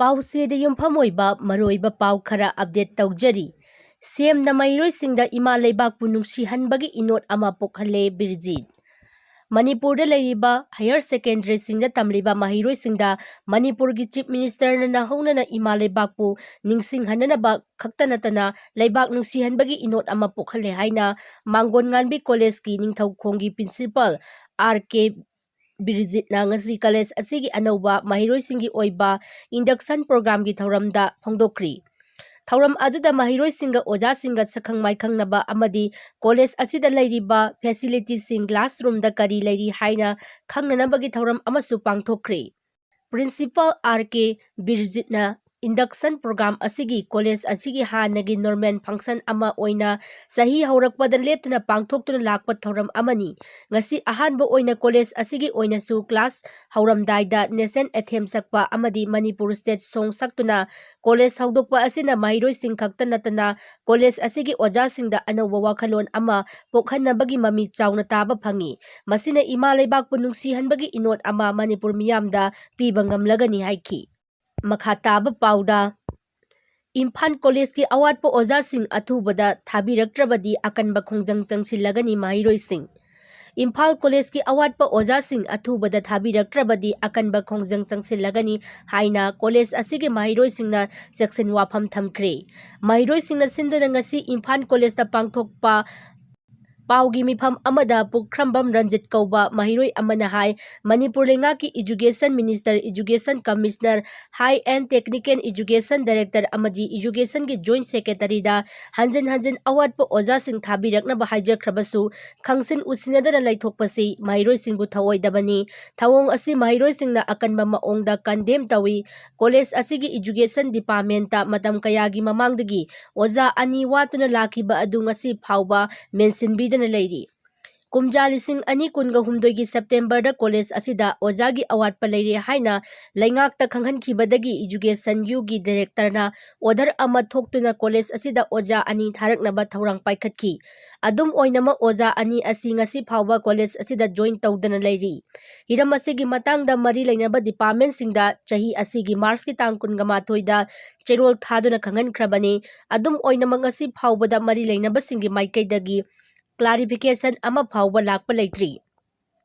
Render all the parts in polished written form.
ꯄꯥꯎꯆꯦꯗ ꯌꯨꯝꯐꯝ ꯑꯣꯏꯕ ꯃꯔꯨꯑꯣꯏꯕ ꯄꯥꯎ ꯈꯔ ꯑꯞꯗꯦꯠ ꯇꯧꯖꯔꯤ꯫ ꯁꯤꯑꯦꯝꯅ ꯃꯍꯩꯔꯣꯏꯁꯤꯡꯗ ꯏꯃꯥ ꯂꯩꯕꯥꯛꯄꯨ ꯅꯨꯡꯁꯤꯍꯟꯕꯒꯤ ꯏꯅꯣꯠ ꯑꯃ ꯄꯣꯛꯍꯜꯂꯦ ꯕꯤꯔꯖꯤꯠ꯫ ꯃꯅꯤꯄꯨꯔꯗ ꯂꯩꯔꯤꯕ ꯍꯥꯌꯔ ꯁꯦꯀꯦꯟꯗꯔꯤꯁꯤꯡꯗ ꯇꯝꯂꯤꯕ ꯃꯍꯩꯔꯣꯏꯁꯤꯡꯗ ꯃꯅꯤꯄꯨꯔꯒꯤ ꯆꯤꯐ ꯃꯤꯅꯤꯁꯇꯔꯅ ꯅꯧꯍꯧꯅꯅ ꯏꯃꯥ ꯂꯩꯕꯥꯛꯄꯨ ꯅꯤꯡꯁꯤꯡꯍꯟꯅꯕ ꯈꯛꯇ ꯅꯠꯇꯅ ꯂꯩꯕꯥꯛ ꯅꯨꯡꯁꯤꯍꯟꯕꯒꯤ ꯏꯅꯣꯠ ꯑꯃ ꯄꯣꯛꯍꯜꯂꯦ ꯍꯥꯏꯅ ꯃꯥꯡꯒꯣꯟꯉꯥꯟꯕꯤ ꯀꯣꯂꯦꯖꯀꯤ ꯅꯤꯡꯊꯧꯈꯣꯡꯒꯤ ꯄ꯭ꯔꯤꯟꯁꯤꯄꯥꯜ 𝗫𝗚𝗏 ꯉꯁꯤ ꯀꯣꯂꯦꯖ ꯑꯁꯤꯒꯤ ꯑꯅꯧꯕ ꯃꯍꯩꯔꯣꯏꯁꯤꯡꯒꯤ ꯑꯣꯏꯕ ꯏꯟꯗꯛꯁꯟ ꯄ꯭ꯔꯣꯒ꯭ꯔꯥꯝꯒꯤ ꯊꯧꯔꯝꯗ ꯐꯣꯡꯗꯣꯛꯈ꯭ꯔꯤ꯫ ꯊꯧꯔꯝ ꯑꯗꯨꯗ ꯃꯍꯩꯔꯣꯏꯁꯤꯡꯒ ꯑꯣꯖꯥꯁꯤꯡꯒ ꯁꯛꯈꯪ ꯃꯥꯏꯈꯪꯅꯕ ꯑꯃꯗꯤ ꯀꯣꯂꯦꯖ ꯑꯁꯤꯗ ꯂꯩꯔꯤꯕ ꯐꯦꯁꯤꯂꯤꯇꯤꯁꯤꯡ ꯀ꯭ꯂꯥꯁꯔꯨꯝꯗ ꯀꯔꯤ ꯂꯩꯔꯤ ꯍꯥꯏꯅ ꯈꯪꯅꯅꯕꯒꯤ ꯊꯧꯔꯝ ꯑꯃꯁꯨ ꯄꯥꯡꯊꯣꯛꯈ꯭ꯔꯦ꯫ ꯄ꯭ꯔꯤꯟꯁꯤꯄꯥꯜ 𝗫𝗚𝗏 ꯏꯟꯗꯛꯁꯟ ꯄ꯭ꯔꯣꯒ꯭ꯔꯥꯝ ꯑꯁꯤꯒꯤ ꯀꯣꯂꯦꯖ ꯑꯁꯤꯒꯤ ꯍꯥꯟꯅꯒꯤ ꯅꯣꯔꯃꯦꯜ ꯐꯪꯁꯟ ꯑꯃ ꯑꯣꯏꯅ ꯆꯍꯤ ꯍꯧꯔꯛꯄꯗ ꯂꯦꯞꯇꯅ ꯄꯥꯡꯊꯣꯛꯇꯨꯅ ꯂꯥꯛꯄ ꯊꯧꯔꯝ ꯑꯃꯅꯤ꯫ ꯉꯁꯤ ꯑꯍꯥꯟꯕ ꯑꯣꯏꯅ ꯀꯣꯂꯦꯖ ꯑꯁꯤꯒꯤ ꯑꯣꯏꯅꯁꯨ ꯀ꯭ꯂꯥꯁ ꯍꯧꯔꯝꯗꯥꯏꯗ ꯅꯦꯁꯅꯦꯜ ꯑꯦꯟꯊꯦꯝ ꯁꯛꯄ ꯑꯃꯗꯤ ꯃꯅꯤꯄꯨꯔ ꯁ꯭ꯇꯦꯠ ꯁꯣꯡ ꯁꯛꯇꯨꯅ ꯀꯣꯂꯦꯖ ꯍꯧꯗꯣꯛꯄ ꯑꯁꯤꯅ ꯃꯍꯩꯔꯣꯏꯁꯤꯡ ꯈꯛꯇ ꯅꯠꯇꯅ ꯀꯣꯂꯦꯖ ꯑꯁꯤꯒꯤ ꯑꯣꯖꯥꯁꯤꯡꯗ ꯑꯅꯧꯕ ꯋꯥꯈꯜꯂꯣꯟ ꯑꯃ ꯄꯣꯛꯍꯟꯅꯕꯒꯤ ꯃꯃꯤ ꯆꯥꯎꯅ ꯇꯥꯕ ꯐꯪꯏ꯫ ꯃꯁꯤꯅ ꯏꯃꯥ ꯂꯩꯕꯥꯛꯄꯨ ꯅꯨꯡꯁꯤꯍꯟꯕꯒꯤ ꯏꯅꯣꯠ ꯑꯃ ꯃꯅꯤꯄꯨꯔ ꯃꯤꯌꯥꯝꯗ ꯄꯤꯕ ꯉꯝꯂꯒꯅꯤ ꯍꯥꯏꯈꯤ꯫ ꯃꯈꯥ ꯇꯥꯕ ꯄꯥꯎꯗ ꯏꯝꯐꯥꯜ ꯀꯣꯂꯦꯖꯀꯤ ꯑꯋꯥꯠꯄ ꯑꯣꯖꯥꯁꯤꯡ ꯑꯊꯨꯕꯗ ꯊꯥꯕꯤꯔꯛꯇ꯭ꯔꯕꯗꯤ ꯑꯀꯟꯕ ꯈꯣꯡꯖꯪ ꯆꯪꯁꯤꯜꯂꯒꯅꯤ ꯃꯍꯩꯔꯣꯏꯁꯤꯡ꯫ ꯏꯝꯐꯥꯜ ꯀꯣꯂꯦꯖꯀꯤ ꯑꯋꯥꯠꯄ ꯑꯣꯖꯥꯁꯤꯡ ꯑꯊꯨꯕꯗ ꯊꯥꯕꯤꯔꯛꯇ꯭ꯔꯕꯗꯤ ꯑꯀꯟꯕ ꯈꯣꯡꯖꯪ ꯆꯪꯁꯤꯜꯂꯒꯅꯤ ꯍꯥꯏꯅ ꯀꯣꯂꯦꯖ ꯑꯁꯤꯒꯤ ꯃꯍꯩꯔꯣꯏꯁꯤꯡꯅ ꯆꯦꯛꯁꯤꯟ ꯋꯥꯐꯝ ꯊꯝꯈ꯭ꯔꯦ꯫ ꯃꯍꯩꯔꯣꯏꯁꯤꯡꯅ ꯁꯤꯟꯗꯨꯅ ꯉꯁꯤ ꯏꯝꯐꯥꯜ ꯀꯣꯂꯦꯖꯇ ꯄꯥꯡꯊꯣꯛꯄ ꯄꯥꯎꯒꯤ ꯃꯤꯐꯝ ꯑꯃꯗ ꯄꯨꯈ꯭ꯔꯝꯕꯝ ꯔꯟꯖꯤꯠ ꯀꯧꯕ ꯃꯍꯩꯔꯣꯏ ꯑꯃꯅ ꯍꯥꯏ ꯃꯅꯤꯄꯨꯔ ꯂꯩꯉꯥꯛꯀꯤ education minister, education commissioner, high and technical education director ꯑꯃꯗꯤ ꯏꯖꯨꯀꯦꯁꯟꯒꯤ ꯖꯣꯏꯟꯠ ꯁꯦꯀ꯭ꯔꯦꯇꯔꯤꯗ ꯍꯟꯖꯤꯟ ꯍꯟꯖꯤꯟ ꯑꯋꯥꯠꯄ ꯑꯣꯖꯥꯁꯤꯡ ꯊꯥꯕꯤꯔꯛꯅꯕ ꯍꯥꯏꯖꯈ꯭ꯔꯕꯁꯨ ꯈꯪꯁꯤꯟ ꯎꯁꯤꯟꯅꯗꯅ ꯂꯩꯊꯣꯛꯄꯁꯤ ꯃꯍꯩꯔꯣꯏꯁꯤꯡꯕꯨ ꯊꯧꯑꯣꯏꯗꯕꯅꯤ꯫ ꯊꯧꯑꯣꯡ ꯑꯁꯤ ꯃꯍꯩꯔꯣꯏꯁꯤꯡꯅ ꯑꯀꯟꯕ ꯃꯑꯣꯡꯗ ꯀꯟꯗꯦꯝ ꯇꯧꯏ꯫ ꯀꯣꯂꯦꯖ ꯑꯁꯤꯒꯤ ꯏꯖꯨꯀꯦꯁꯟ ꯗꯤꯄꯥꯔꯠꯃꯦꯟꯇ ꯃꯇꯝ ꯀꯌꯥꯒꯤ ꯃꯃꯥꯡꯗꯒꯤ ꯑꯣꯖꯥ 2 ꯋꯥꯠꯇꯨꯅ ꯂꯥꯛꯈꯤꯕ ꯑꯗꯨ ꯉꯁꯤ ꯐꯥꯎꯕ ꯃꯦꯟꯁꯤꯟꯕꯤꯗꯅ ꯂꯩꯔꯤ꯫ ꯀꯨꯝꯖꯥ 2018ꯒꯤ ꯁꯦꯞꯇꯦꯝꯕꯔꯗ ꯀꯣꯂꯦꯖ ꯑꯁꯤꯗ ꯑꯣꯖꯥꯒꯤ ꯑꯋꯥꯠꯄ ꯂꯩꯔꯦ ꯍꯥꯏꯅ ꯂꯩꯉꯥꯛꯇ ꯈꯪꯍꯟꯈꯤꯕꯗꯒꯤ ꯏꯖꯨꯀꯦꯁꯟ ꯌꯨꯒꯤ ꯗꯥꯏꯔꯦꯛꯇꯔꯅ ꯑꯣꯔꯗꯔ ꯑꯃ ꯊꯣꯛꯇꯨꯅ ꯀꯣꯂꯦꯖ ꯑꯁꯤꯗ ꯑꯣꯖꯥ 2 ꯊꯥꯔꯛꯅꯕ ꯊꯧꯔꯥꯡ ꯄꯥꯏꯈꯠꯈꯤ꯫ ꯑꯗꯨꯝ ꯑꯣꯏꯅꯃꯛ ꯑꯣꯖꯥ 2 ꯑꯁꯤ ꯉꯁꯤ ꯐꯥꯎꯕ ꯀꯣꯂꯦꯖ ꯑꯁꯤꯗ ꯖꯣꯏꯟ ꯇꯧꯗꯅ ꯂꯩꯔꯤ꯫ ꯍꯤꯔꯝ ꯑꯁꯤꯒꯤ ꯃꯇꯥꯡꯗ ꯃꯔꯤ ꯂꯩꯅꯕ ꯗꯤꯄꯥꯔꯠꯃꯦꯟꯠꯁꯤꯡꯗ ꯆꯍꯤ ꯑꯁꯤꯒꯤ ꯃꯥꯔꯆꯀꯤ ꯇꯥꯡ 21ꯗ ꯆꯦꯔꯣꯜ ꯊꯥꯗꯨꯅ ꯈꯪꯍꯟꯈ꯭ꯔꯕꯅꯤ꯫ ꯑꯗꯨꯝ ꯑꯣꯏꯅꯃꯛ ꯉꯁꯤ ꯐꯥꯎꯕꯗ ꯃꯔꯤ ꯂꯩꯅꯕꯁꯤꯡꯒꯤ ꯃꯥꯏꯀꯩꯗꯒꯤ ꯀ꯭ꯂꯥꯔꯤꯐꯤꯀꯦꯁꯟ ꯑꯃ ꯐꯥꯎꯕ ꯂꯥꯛꯄ ꯂꯩꯇ꯭ꯔꯤ꯫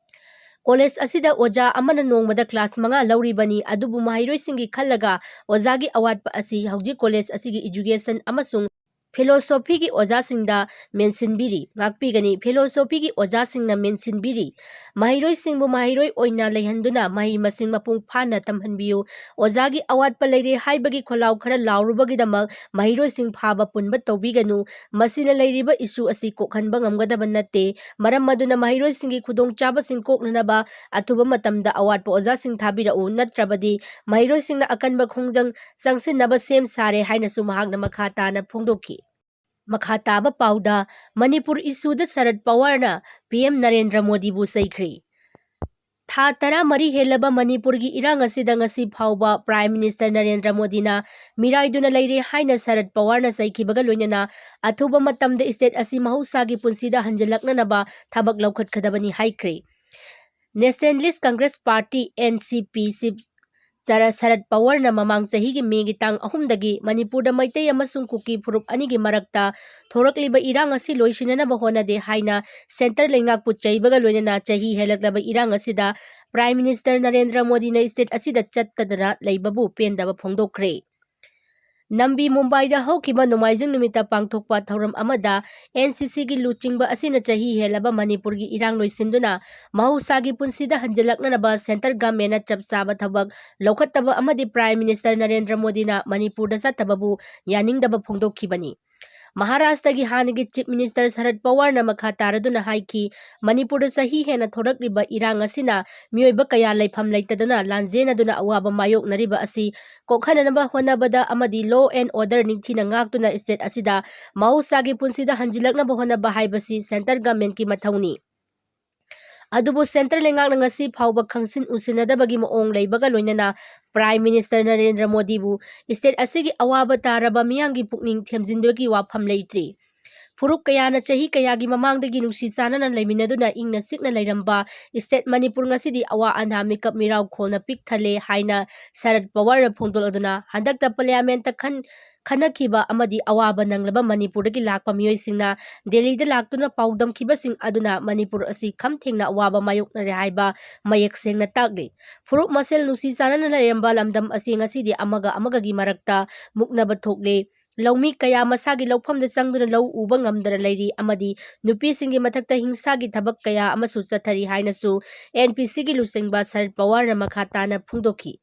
ꯀꯣꯂꯦꯖ ꯑꯁꯤꯗ ꯑꯣꯖꯥ ꯑꯃꯅ ꯅꯣꯡꯃꯗ ꯀ꯭ꯂꯥꯁ 5 ꯂꯧꯔꯤꯕꯅꯤ꯫ ꯑꯗꯨꯕꯨ ꯃꯍꯩꯔꯣꯏꯁꯤꯡꯒꯤ ꯈꯜꯂꯒ ꯑꯣꯖꯥꯒꯤ ꯑꯋꯥꯠꯄ ꯑꯁꯤ ꯍꯧꯖꯤꯛ ꯀꯣꯂꯦꯖ ꯑꯁꯤꯒꯤ ꯏꯖꯨꯀꯦꯁꯟ ꯑꯃꯁꯨꯡ ꯐꯤꯂꯣꯁꯣꯐꯤꯒꯤ ꯑꯣꯖꯥꯁꯤꯡꯗ ꯃꯦꯟꯁꯤꯟꯕꯤꯔꯤ꯫ ꯉꯥꯛꯄꯤꯒꯅꯤ ꯐꯤꯂꯣꯁꯣꯐꯤꯒꯤ ꯑꯣꯖꯥꯁꯤꯡꯅ ꯃꯦꯟꯁꯤꯟꯕꯤꯔꯤ꯫ ꯃꯍꯩꯔꯣꯏꯁꯤꯡꯕꯨ ꯃꯍꯩꯔꯣꯏ ꯑꯣꯏꯅ ꯂꯩꯍꯟꯗꯨꯅ ꯃꯍꯩ ꯃꯁꯤꯡ ꯃꯄꯨꯡ ꯐꯥꯅ ꯇꯝꯍꯟꯕꯤꯌꯨ꯫ ꯑꯣꯖꯥꯒꯤ ꯑꯋꯥꯠꯄ ꯂꯩꯔꯦ ꯍꯥꯏꯕꯒꯤ ꯈꯣꯜꯂꯥꯎ ꯈꯔ ꯂꯥꯎꯔꯨꯕꯒꯤꯗꯃꯛ ꯃꯍꯩꯔꯣꯏꯁꯤꯡ ꯐꯥꯕ ꯄꯨꯟꯕ ꯇꯧꯕꯤꯒꯅꯨ꯫ ꯃꯁꯤꯅ ꯂꯩꯔꯤꯕ ꯏꯁꯨ ꯑꯁꯤ ꯀꯣꯛꯍꯟꯕ ꯉꯝꯒꯗꯕ ꯅꯠꯇꯦ꯫ ꯃꯔꯝ ꯑꯗꯨꯅ ꯃꯍꯩꯔꯣꯏꯁꯤꯡꯒꯤ ꯈꯨꯗꯣꯡꯆꯥꯕꯁꯤꯡ ꯀꯣꯛꯅꯅꯕ ꯑꯊꯨꯕ ꯃꯇꯝꯗ ꯑꯋꯥꯠꯄ ꯑꯣꯖꯥꯁꯤꯡ ꯊꯥꯕꯤꯔꯛꯎ ꯅꯠꯇ꯭ꯔꯕꯗꯤ ꯃꯍꯩꯔꯣꯏꯁꯤꯡꯅ ꯑꯀꯟꯕ ꯈꯣꯡꯖꯪ ꯆꯪꯁꯤꯟꯅꯕ ꯁꯦꯝ ꯁꯥꯔꯦ ꯍꯥꯏꯅꯁꯨ ꯃꯍꯥꯛꯅ ꯃꯈꯥ ꯇꯥꯅ ꯐꯣꯡꯗꯣꯛꯈꯤ꯫ ꯃꯈꯥ ꯇꯥꯕ ꯄꯥꯎꯗ ꯃꯅꯤꯄꯨꯔ ꯏꯁꯨꯗ ꯁꯔꯗ ꯄꯋꯥꯔꯅ ꯄꯤꯑꯦꯝ ꯅꯔꯦꯟꯗ꯭ꯔ ꯃꯣꯗꯤꯕꯨ ꯆꯩꯈ꯭ꯔꯦ꯫ ꯊꯥ 14 ꯍꯦꯜꯂꯕ ꯃꯅꯤꯄꯨꯔꯒꯤ ꯏꯔꯥꯡ ꯑꯁꯤꯗ ꯉꯁꯤ ꯐꯥꯎꯕ ꯄ꯭ꯔꯥꯏꯝ ꯃꯤꯅꯤꯁꯇꯔ ꯅꯔꯦꯟꯗ꯭ꯔ ꯃꯣꯗꯤꯅ ꯃꯤꯔꯥꯏꯗꯨꯅ ꯂꯩꯔꯦ ꯍꯥꯏꯅ ꯁꯔꯗ ꯄꯋꯥꯔꯅ ꯆꯩꯈꯤꯕꯒ ꯂꯣꯏꯅꯅ ꯑꯊꯨꯕ ꯃꯇꯝꯗ ꯁ꯭ꯇꯦꯠ ꯑꯁꯤ ꯃꯍꯧꯁꯥꯒꯤ ꯄꯨꯟꯁꯤꯗ ꯍꯟꯖꯤꯜꯂꯛꯅꯅꯕ ꯊꯕꯛ ꯂꯧꯈꯠꯀꯗꯕꯅꯤ ꯍꯥꯏꯈ꯭ꯔꯦ꯫ Nationalist Congress Party (NCP) chief Sharad ꯄꯋꯥꯔꯅ ꯃꯃꯥꯡ ꯆꯍꯤꯒꯤ ꯃꯦꯒꯤ ꯇꯥꯡ 3ꯗꯒꯤ ꯃꯅꯤꯄꯨꯔꯗ ꯃꯩꯇꯩ ꯑꯃꯁꯨꯡ ꯀꯨꯀꯤ ꯐꯨꯔꯨꯞ ꯑꯅꯤꯒꯤ ꯃꯔꯛꯇ ꯊꯣꯔꯛꯂꯤꯕ ꯏꯔꯥꯡ ꯑꯁꯤ ꯂꯣꯏꯁꯤꯟꯅꯅꯕ ꯍꯣꯠꯅꯗꯦ ꯍꯥꯏꯅ ꯁꯦꯟꯇꯔ ꯂꯩꯉꯥꯛꯄꯨ ꯆꯩꯕꯒ ꯂꯣꯏꯅꯅ ꯆꯍꯤ ꯍꯦꯜꯂꯛꯂꯕ ꯏꯔꯥꯡ ꯑꯁꯤꯗ ꯄ꯭ꯔꯥꯏꯝ ꯃꯤꯅꯤꯁꯇꯔ ꯅꯔꯦꯟꯗ꯭ꯔ ꯃꯣꯗꯤꯅ ꯁ꯭ꯇꯦꯠ ꯑꯁꯤꯗ ꯆꯠꯇꯗꯅ ꯂꯩꯕꯕꯨ ꯄꯦꯟꯗꯕ ꯐꯣꯡꯗꯣꯛꯈ꯭ꯔꯦ꯫ ꯅꯝꯕꯤ ꯃꯨꯝꯕꯥꯏꯗ ꯍꯧꯈꯤꯕ ꯅꯣꯡꯃꯥꯏꯖꯤꯡ ꯅꯨꯃꯤꯠꯇ ꯄꯥꯡꯊꯣꯛꯄ ꯊꯧꯔꯝ ꯑꯃꯗ NCCꯒꯤ ꯂꯨꯆꯤꯡꯕ ꯑꯁꯤꯅ ꯆꯍꯤ ꯍꯦꯜꯂꯕ ꯃꯅꯤꯄꯨꯔꯒꯤ ꯏꯔꯥꯡ ꯂꯣꯏꯁꯤꯟꯗꯨꯅ ꯃꯍꯧꯁꯥꯒꯤ ꯄꯨꯟꯁꯤꯗ ꯍꯟꯖꯤꯜꯂꯛꯅꯅꯕ ꯁꯦꯟꯇꯔ ꯒꯚꯔꯟꯃꯦꯟꯠꯅ ꯆꯞ ꯆꯥꯕ ꯊꯕꯛ ꯂꯧꯈꯠꯇꯕ ꯑꯃꯗꯤ ꯄ꯭ꯔꯥꯏꯝ ꯃꯤꯅꯤꯁꯇꯔ ꯅꯔꯦꯟꯗ꯭ꯔ ꯃꯣꯗꯤꯅ ꯃꯅꯤꯄꯨꯔꯗ ꯆꯠꯇꯕꯕꯨ ꯌꯥꯅꯤꯡꯗꯕ ꯐꯣꯡꯗꯣꯛꯈꯤꯕꯅꯤ꯫ ꯃꯍꯥꯔꯥꯁꯇ꯭ꯔꯒꯤ ꯍꯥꯟꯅꯒꯤ ꯆꯤꯐ ꯃꯤꯅꯤꯁꯇꯔ ꯁꯔꯗ ꯄꯋꯥꯔꯅ ꯃꯈꯥ ꯇꯥꯔꯗꯨꯅ ꯍꯥꯏꯈꯤ ꯃꯅꯤꯄꯨꯔꯗ ꯆꯍꯤ ꯍꯦꯟꯅ ꯊꯣꯔꯛꯂꯤꯕ ꯏꯔꯥꯡ ꯑꯁꯤꯅ ꯃꯤꯑꯣꯏꯕ ꯀꯌꯥ ꯂꯩꯐꯝ ꯂꯩꯇꯗꯨꯅ ꯂꯥꯟꯖꯦꯟꯅꯗꯨꯅ ꯑꯋꯥꯕ ꯃꯥꯌꯣꯛꯅꯔꯤꯕ ꯑꯁꯤ ꯀꯣꯛꯍꯟꯅꯕ ꯍꯣꯠꯅꯕꯗ ꯑꯃꯗꯤ ꯂꯣ ꯑꯦꯟꯗ ꯑꯣꯔꯗꯔ ꯅꯤꯡꯊꯤꯅ ꯉꯥꯛꯇꯨꯅ ꯁ꯭ꯇꯦꯠ ꯑꯁꯤꯗ ꯃꯍꯧꯁꯥꯒꯤ ꯄꯨꯟꯁꯤꯗ ꯍꯟꯖꯤꯜꯂꯛꯅꯕ ꯍꯣꯠꯅꯕ ꯍꯥꯏꯕꯁꯤ ꯁꯦꯟꯇꯔ ꯒꯚꯔꯟꯃꯦꯟꯠꯀꯤ ꯃꯊꯧꯅꯤ꯫ ꯑꯗꯨꯕꯨ ꯁꯦꯟꯇꯔ ꯂꯩꯉꯥꯛꯅ ꯉꯁꯤ ꯐꯥꯎꯕ ꯈꯪꯁꯤꯟ ꯎꯁꯤꯟꯅꯗꯕꯒꯤ ꯃꯑꯣꯡ ꯂꯩꯕꯒ ꯂꯣꯏꯅꯅ ꯄ꯭ꯔꯥꯏꯝ ꯃꯤꯅꯤꯁꯇꯔ ꯅꯔꯦꯟꯗ꯭ꯔ ꯃꯣꯗꯤꯕꯨ ꯁ꯭ꯇꯦꯠ ꯑꯁꯤꯒꯤ ꯑꯋꯥꯕ ꯇꯥꯔꯕ ꯃꯤꯌꯥꯝꯒꯤ ꯄꯨꯛꯅꯤꯡ ꯊꯦꯝꯖꯤꯟꯕꯒꯤ ꯋꯥꯐꯝ ꯂꯩꯇ꯭ꯔꯤ꯫ ꯐꯨꯔꯨꯞ ꯀꯌꯥꯅ ꯆꯍꯤ ꯀꯌꯥꯒꯤ ꯃꯃꯥꯡꯗꯒꯤ ꯅꯨꯡꯁꯤ ꯆꯥꯟꯅꯅ ꯂꯩꯃꯤꯟꯅꯗꯨꯅ ꯏꯪꯅ ꯆꯤꯛꯅ ꯂꯩꯔꯝꯕ ꯁ꯭ꯇꯦꯠ ꯃꯅꯤꯄꯨꯔ ꯉꯁꯤꯗꯤ ꯑꯋꯥ ꯑꯅꯥ ꯃꯤꯀꯞ ꯃꯤꯔꯥꯎ ꯈꯣꯜꯅ ꯄꯤꯛ ꯊꯜꯂꯦ ꯍꯥꯏꯅ ꯁꯔꯗ ꯄꯋꯥꯔꯅ ꯐꯣꯡꯗꯣꯛꯂꯗꯨꯅ ꯍꯟꯗꯛꯇ ꯄꯥꯔꯂꯤꯌꯥꯃꯦꯟꯇ ꯈꯟꯅꯈꯤꯕ ꯑꯃꯗꯤ ꯑꯋꯥꯕ ꯅꯪꯂꯕ ꯃꯅꯤꯄꯨꯔꯗꯒꯤ ꯂꯥꯛꯄ ꯃꯤꯑꯣꯏꯁꯤꯡꯅ ꯗꯦꯜꯂꯤꯗ ꯂꯥꯛꯇꯨꯅ ꯄꯥꯎꯗꯝꯈꯤꯕꯁꯤꯡ ꯑꯗꯨꯅ ꯃꯅꯤꯄꯨꯔ ꯑꯁꯤ ꯈꯝ ꯊꯦꯡꯅ ꯑꯋꯥꯕ ꯃꯥꯌꯣꯛꯅꯔꯦ ꯍꯥꯏꯕ ꯃꯌꯦꯛ ꯁꯦꯡꯅ ꯇꯥꯛꯂꯤ꯫ ꯐꯨꯔꯨꯞ ꯃꯁꯦꯜ ꯅꯨꯡꯁꯤ ꯆꯥꯟꯅꯅ ꯂꯩꯔꯝꯕ ꯂꯝꯗꯝ ꯑꯁꯤ ꯉꯁꯤꯗꯤ ꯑꯃꯒꯒꯤ ꯃꯔꯛꯇ ꯃꯨꯛꯅꯕ ꯊꯣꯛꯂꯦ꯫ ꯂꯧꯃꯤ ꯀꯌꯥ ꯃꯁꯥꯒꯤ ꯂꯧꯐꯝꯗ ꯆꯪꯗꯨꯅ ꯂꯧ ꯎꯕ ꯉꯝꯗꯅ ꯂꯩꯔꯤ ꯑꯃꯗꯤ ꯅꯨꯄꯤꯁꯤꯡꯒꯤ ꯃꯊꯛꯇ ꯍꯤꯡꯁꯥꯒꯤ ꯊꯕꯛ ꯀꯌꯥ ꯑꯃꯁꯨ ꯆꯠꯊꯔꯤ ꯍꯥꯏꯅꯁꯨ ꯑꯦꯟꯄꯤꯁꯤꯒꯤ ꯂꯨꯆꯤꯡꯕ ꯁꯔꯗ ꯄꯋꯥꯔꯅ ꯃꯈꯥ ꯇꯥꯅ ꯐꯣꯡꯗꯣꯛꯈꯤ꯫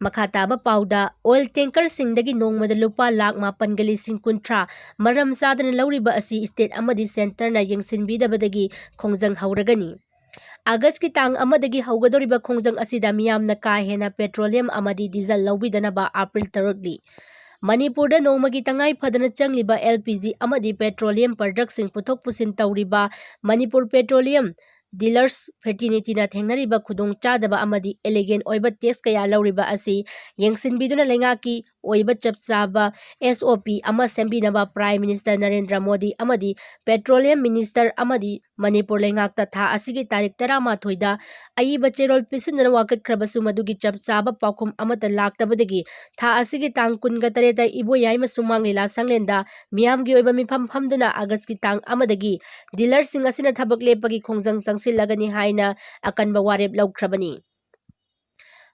ꯃꯈꯥ ꯇꯥꯕ ꯄꯥꯎꯗ ꯑꯣꯏꯜ ꯇꯦꯡꯀꯔꯁꯤꯡꯗꯒꯤ ꯅꯣꯡꯃꯗ ꯂꯨꯄꯥ ꯂꯥꯈ 8,50,000 ꯃꯔꯝ ꯆꯥꯗꯅ ꯂꯧꯔꯤꯕ ꯑꯁꯤ ꯁ꯭ꯇꯦꯠ ꯑꯃꯗꯤ ꯁꯦꯟꯇꯔꯅ ꯌꯦꯡꯁꯤꯟꯕꯤꯗꯕꯗꯒꯤ ꯈꯣꯡꯖꯪ ꯍꯧꯔꯒꯅꯤ꯫ ꯑꯥꯒꯁꯀꯤ ꯇꯥꯡ 1ꯗꯒꯤ ꯍꯧꯒꯗꯧꯔꯤꯕ ꯈꯣꯡꯖꯪ ꯑꯁꯤꯗ ꯃꯤꯌꯥꯝꯅ ꯀꯥ ꯍꯦꯟꯅ ꯄꯦꯇ꯭ꯔꯣꯂꯤꯌꯝ ꯑꯃꯗꯤ ꯗꯤꯖꯜ ꯂꯧꯕꯤꯗꯅꯕ ꯑꯥꯄꯤꯜ ꯇꯧꯔꯛꯂꯤ꯫ ꯃꯅꯤꯄꯨꯔꯗ ꯅꯣꯡꯃꯒꯤ ꯇꯉꯥꯏ ꯐꯗꯅ ꯆꯪꯂꯤꯕ LPG ꯑꯃꯗꯤ ꯄꯦꯇ꯭ꯔꯣꯂꯤꯌꯝ ꯄ꯭ꯔꯗꯛꯁꯤꯡ ꯄꯨꯊꯣꯛ ꯄꯨꯁꯤꯟ ꯇꯧꯔꯤꯕ ꯃꯅꯤꯄꯨꯔ ꯄꯦꯇ꯭ꯔꯣꯂꯤꯌꯝ ꯗꯤꯂꯔꯁ ꯐ꯭ꯔꯦꯇꯔꯅꯤꯇꯤꯅ ꯊꯦꯡꯅꯔꯤꯕ ꯈꯨꯗꯣꯡꯆꯥꯗꯕ ꯑꯃꯗꯤ ꯏꯂꯤꯒꯦꯟ ꯑꯣꯏꯕ ꯇꯦꯛꯁ ꯀꯌꯥ ꯂꯧꯔꯤꯕ ꯑꯁꯤ ꯌꯦꯡꯁꯤꯟꯕꯤꯗꯨꯅ ꯂꯩꯉꯥꯛꯀꯤ ꯑꯣꯏꯕ ꯆꯞ ꯆꯥꯕ SOP ꯑꯃ ꯁꯦꯝꯕꯤꯅꯕ ꯄ꯭ꯔꯥꯏꯝ ꯃꯤꯅꯤꯁꯇꯔ ꯅꯔꯦꯟꯗ꯭ꯔ ꯃꯣꯗꯤ ꯑꯃꯗꯤ ꯄꯦꯇ꯭ꯔꯣꯂꯤꯌꯝ ꯃꯤꯅꯤꯁꯇꯔ ꯑꯃꯗꯤ ꯃꯅꯤꯄꯨꯔ ꯂꯩꯉꯥꯛꯇ ꯊꯥ ꯑꯁꯤꯒꯤ ꯇꯥꯔꯤꯛ 11ꯗ ꯑꯏꯕ ꯆꯦꯔꯣꯜ ꯄꯤꯁꯤꯟꯗꯨꯅ ꯋꯥꯀꯠꯈ꯭ꯔꯕꯁꯨ ꯃꯗꯨꯒꯤ ꯆꯞ ꯆꯥꯕ ꯄꯥꯎꯈꯨꯝ ꯑꯃꯠꯇ ꯂꯥꯛꯇꯕꯗꯒꯤ ꯊꯥ ꯑꯁꯤꯒꯤ ꯇꯥꯡ 18ꯗ ꯏꯕꯣꯌꯥꯏꯃ ꯁꯨꯃꯥꯡ ꯂꯤꯂꯥ ꯁꯪꯂꯦꯟꯗ ꯃꯤꯌꯥꯝꯒꯤ ꯑꯣꯏꯕ ꯃꯤꯐꯝ ꯐꯝꯗꯨꯅ ꯑꯥꯒꯁꯀꯤ ꯇꯥꯡ 1ꯗꯒꯤ ꯗꯤꯂꯔꯁꯤꯡ ꯑꯁꯤꯅ ꯊꯕꯛ ꯂꯦꯞꯄꯒꯤ ꯈꯣꯡꯖꯪ ꯆꯪꯁꯤꯜꯂꯒꯅꯤ ꯍꯥꯏꯅ ꯑꯀꯟꯕ ꯋꯥꯔꯦꯞ ꯂꯧꯈ꯭ꯔꯕꯅꯤ꯫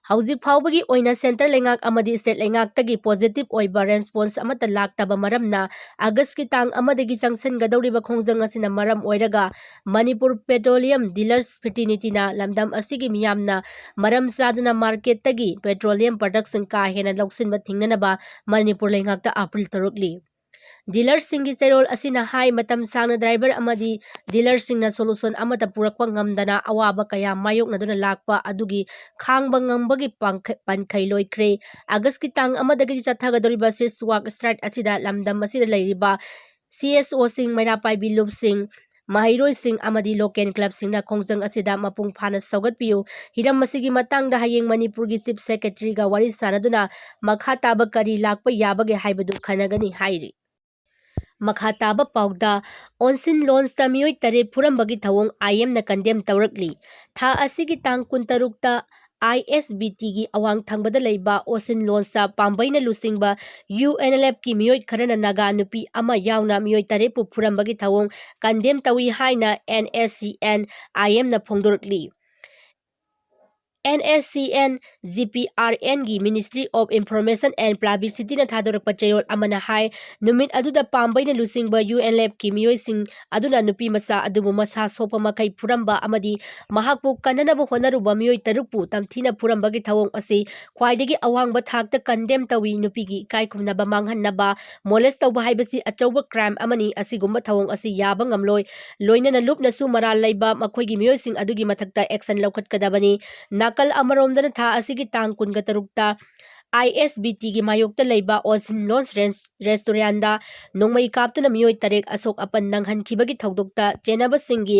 ꯍꯧꯖꯤꯛ ꯐꯥꯎꯕꯒꯤ ꯑꯣꯏꯅ ꯁꯦꯟꯇꯔ ꯂꯩꯉꯥꯛ ꯑꯃꯗꯤ ꯁ꯭ꯇꯦꯠ ꯂꯩꯉꯥꯛꯇꯒꯤ ꯄꯣꯖꯤꯇꯤꯕ ꯑꯣꯏꯕ ꯔꯦꯁꯄꯣꯟꯁ ꯑꯃꯠꯇ ꯂꯥꯛꯇꯕ ꯃꯔꯝꯅ ꯑꯥꯒꯁꯀꯤ ꯇꯥꯡ 1ꯗꯒꯤ ꯆꯪꯁꯤꯟꯒꯗꯧꯔꯤꯕ ꯈꯣꯡꯖꯪ ꯑꯁꯤꯅ ꯃꯔꯝ ꯑꯣꯏꯔꯒ ꯃꯅꯤꯄꯨꯔ ꯄꯦꯇ꯭ꯔꯣꯂꯤꯌꯝ ꯗꯤꯂꯔꯁ ꯐ꯭ꯔꯦꯇꯔꯅꯤꯇꯤꯅ ꯂꯝꯗꯝ ꯑꯁꯤꯒꯤ ꯃꯤꯌꯥꯝꯅ ꯃꯔꯝ ꯆꯥꯗꯅ ꯃꯥꯔꯀꯦꯠꯇꯒꯤ ꯄꯦꯇ꯭ꯔꯣꯂꯤꯌꯝ ꯄ꯭ꯔꯗꯛꯁꯤꯡ ꯀꯥ ꯍꯦꯟꯅ ꯂꯧꯁꯤꯟꯕ ꯊꯤꯡꯅꯅꯕ ꯃꯅꯤꯄꯨꯔ ꯂꯩꯉꯥꯛꯇ ꯑꯥꯄꯤꯜ ꯇꯧꯔꯛꯂꯤ꯫ ꯗꯤꯂꯔꯁꯤꯡꯒꯤ ꯆꯦꯔꯣꯜ ꯑꯁꯤꯅ ꯍꯥꯏ ꯃꯇꯝ ꯁꯥꯡꯅ ꯗ꯭ꯔꯥꯏꯚꯔ ꯑꯃꯗꯤ ꯗꯤꯂꯔꯁꯤꯡꯅ ꯁꯣꯂꯨꯁꯟ ꯑꯃꯠꯇ ꯄꯨꯔꯛꯄ ꯉꯝꯗꯅ ꯑꯋꯥꯕ ꯀꯌꯥ ꯃꯥꯌꯣꯛꯅꯗꯨꯅ ꯂꯥꯛꯄ ꯑꯗꯨꯒꯤ ꯈꯥꯡꯕ ꯉꯝꯕꯒꯤ ꯄꯟꯈꯩ ꯂꯣꯏꯈ꯭ꯔꯦ꯫ ꯑꯥꯒꯁꯀꯤ ꯇꯥꯡ 1ꯗꯒꯤ ꯆꯠꯊꯒꯗꯧꯔꯤꯕ ꯁꯤꯖ ꯋꯥꯛ ꯁ꯭ꯇ꯭ꯔꯥꯏꯛ ꯑꯁꯤꯗ ꯂꯝꯗꯝ ꯑꯁꯤꯗ ꯂꯩꯔꯤꯕ CSOꯁꯤꯡ, ꯃꯩꯔꯥ ꯄꯥꯏꯕꯤ ꯂꯨꯞꯁꯤꯡ, ꯃꯍꯩꯔꯣꯏꯁꯤꯡ ꯑꯃꯗꯤ ꯂꯣꯀꯦꯜ ꯀ꯭ꯂꯕꯁꯤꯡꯅ ꯈꯣꯡꯖꯪ ꯑꯁꯤꯗ ꯃꯄꯨꯡ ꯐꯥꯅ ꯁꯧꯒꯠꯄꯤꯌꯨ꯫ ꯍꯤꯔꯝ ꯑꯁꯤꯒꯤ ꯃꯇꯥꯡꯗ ꯍꯌꯦꯡ ꯃꯅꯤꯄꯨꯔꯒꯤ ꯆꯤꯐ ꯁꯦꯀ꯭ꯔꯦꯇꯔꯤꯒ ꯋꯥꯔꯤ ꯁꯥꯅꯗꯨꯅ ꯃꯈꯥ ꯇꯥꯕ ꯀꯔꯤ ꯂꯥꯛꯄ ꯌꯥꯕꯒꯦ ꯍꯥꯏꯕꯗꯨ ꯈꯟꯅꯒꯅꯤ ꯍꯥꯏꯔꯤ꯫ ꯃꯈꯥ ꯇꯥꯕ ꯄꯥꯎꯗ ꯑꯣꯟꯁꯤꯟ ꯂꯣꯟꯁꯇ ꯃꯤꯑꯣꯏ 9 ꯐꯨꯔꯝꯕꯒꯤ ꯊꯧꯑꯣꯡ IMꯅ ꯀꯟꯗꯦꯝ ꯇꯧꯔꯛꯂꯤ꯫ ꯊꯥ ꯑꯁꯤꯒꯤ ꯇꯥꯡ 16ꯗ ISBTꯒꯤ ꯑꯋꯥꯡ ꯊꯪꯕꯗ ꯂꯩꯕ ꯑꯣꯟꯁꯤꯟ ꯂꯣꯟꯁꯇ ꯄꯥꯝꯕꯩꯅ ꯂꯨꯆꯤꯡꯕ UNLFꯀꯤ ꯃꯤꯑꯣꯏ ꯈꯔꯅ ꯅꯥꯒꯥ ꯅꯨꯄꯤ ꯑꯃ ꯌꯥꯎꯅ ꯃꯤꯑꯣꯏ 9ꯄꯨ ꯐꯨꯔꯝꯕꯒꯤ ꯊꯧꯑꯣꯡ ꯀꯟꯗꯦꯝ ꯇꯧꯏ ꯍꯥꯏꯅ NSCN-IMꯅ ꯐꯣꯡꯗꯣꯛꯂꯤ꯫ NSCN-GPRNꯒꯤ ꯃꯤꯅꯤꯁꯇ꯭ꯔꯤ ꯑꯣꯐ ꯏꯟꯐꯣꯔꯃꯦꯁꯟ ꯑꯦꯟড ꯄꯕ꯭ꯂꯤꯁꯤꯇꯤꯅ ꯊꯥꯗꯣꯔꯛꯄ ꯆꯦꯔꯣꯜ ꯑꯃꯅ ꯍꯥꯏ ꯅꯨꯃꯤꯠ ꯑꯗꯨꯗ ꯄꯥꯝꯕꯩꯅ ꯂꯨꯆꯤꯡꯕ UNLFꯀꯤ ꯃꯤꯑꯣꯏꯁꯤꯡ ꯑꯗꯨꯅ ꯅꯨꯄꯤꯃꯆꯥ ꯑꯗꯨꯕꯨ ꯃꯁꯥ ꯁꯣꯛꯄ ꯃꯈꯩ ꯐꯨꯔꯝꯕ ꯑꯃꯗꯤ ꯃꯍꯥꯛꯄꯨ ꯀꯟꯅꯅꯕ ꯍꯣꯠꯅꯔꯨꯕ ꯃꯤꯑꯣꯏ 9ꯄꯨ ꯇꯝꯊꯤꯅ ꯐꯨꯔꯝꯕꯒꯤ ꯊꯧꯑꯣꯡ ꯑꯁꯤ ꯈ꯭ꯋꯥꯏꯗꯒꯤ ꯑꯋꯥꯡꯕ ꯊꯥꯛꯇ ꯀꯟꯗꯦꯝ ꯇꯧꯏ꯫ ꯅꯨꯄꯤꯒꯤ ꯏꯀꯥꯏꯈꯨꯝꯅꯕ ꯃꯥꯡꯍꯟꯅꯕ ꯃꯣꯂꯦꯁ ꯇꯧꯕ ꯍꯥꯏꯕꯁꯤ ꯑꯆꯧꯕ ꯀ꯭ꯔꯥꯏꯝ ꯑꯃꯅꯤ꯫ ꯑꯁꯤꯒꯨꯝꯕ ꯊꯧꯑꯣꯡ ꯑꯁꯤ ꯌꯥꯕ ꯉꯝꯂꯣꯏ꯫ ꯂꯣꯏꯅꯅ ꯂꯨꯞꯅꯁꯨ ꯃꯔꯥꯜ ꯂꯩꯕ ꯃꯈꯣꯏꯒꯤ ꯃꯤꯑꯣꯏꯁꯤꯡ ꯑꯗꯨꯒꯤ ꯃꯊꯛꯇ ꯑꯦꯛꯁꯟ ꯂꯧꯈꯠꯀꯗꯕꯅꯤ꯫ ꯅꯥꯀꯜ ꯑꯃꯔꯣꯝꯗꯅ ꯊꯥ ꯑꯁꯤꯒꯤ ꯇꯥꯡ 16ꯇ ISBTꯒꯤ ꯃꯥꯌꯣꯛꯇ ꯂꯩꯕ ꯑꯣꯟꯁꯤꯟ ꯂꯣꯟꯁ ꯔꯦꯁꯇꯨꯔꯦꯟꯗ ꯅꯣꯡꯃꯩ ꯀꯥꯞꯇꯨꯅ ꯃꯤꯑꯣꯏ 9 ꯑꯁꯣꯛ ꯑꯄꯟ ꯅꯪꯍꯟꯈꯤꯕꯒꯤ ꯊꯧꯗꯣꯛꯇ ꯆꯦꯟꯅꯕꯁꯤꯡꯒꯤ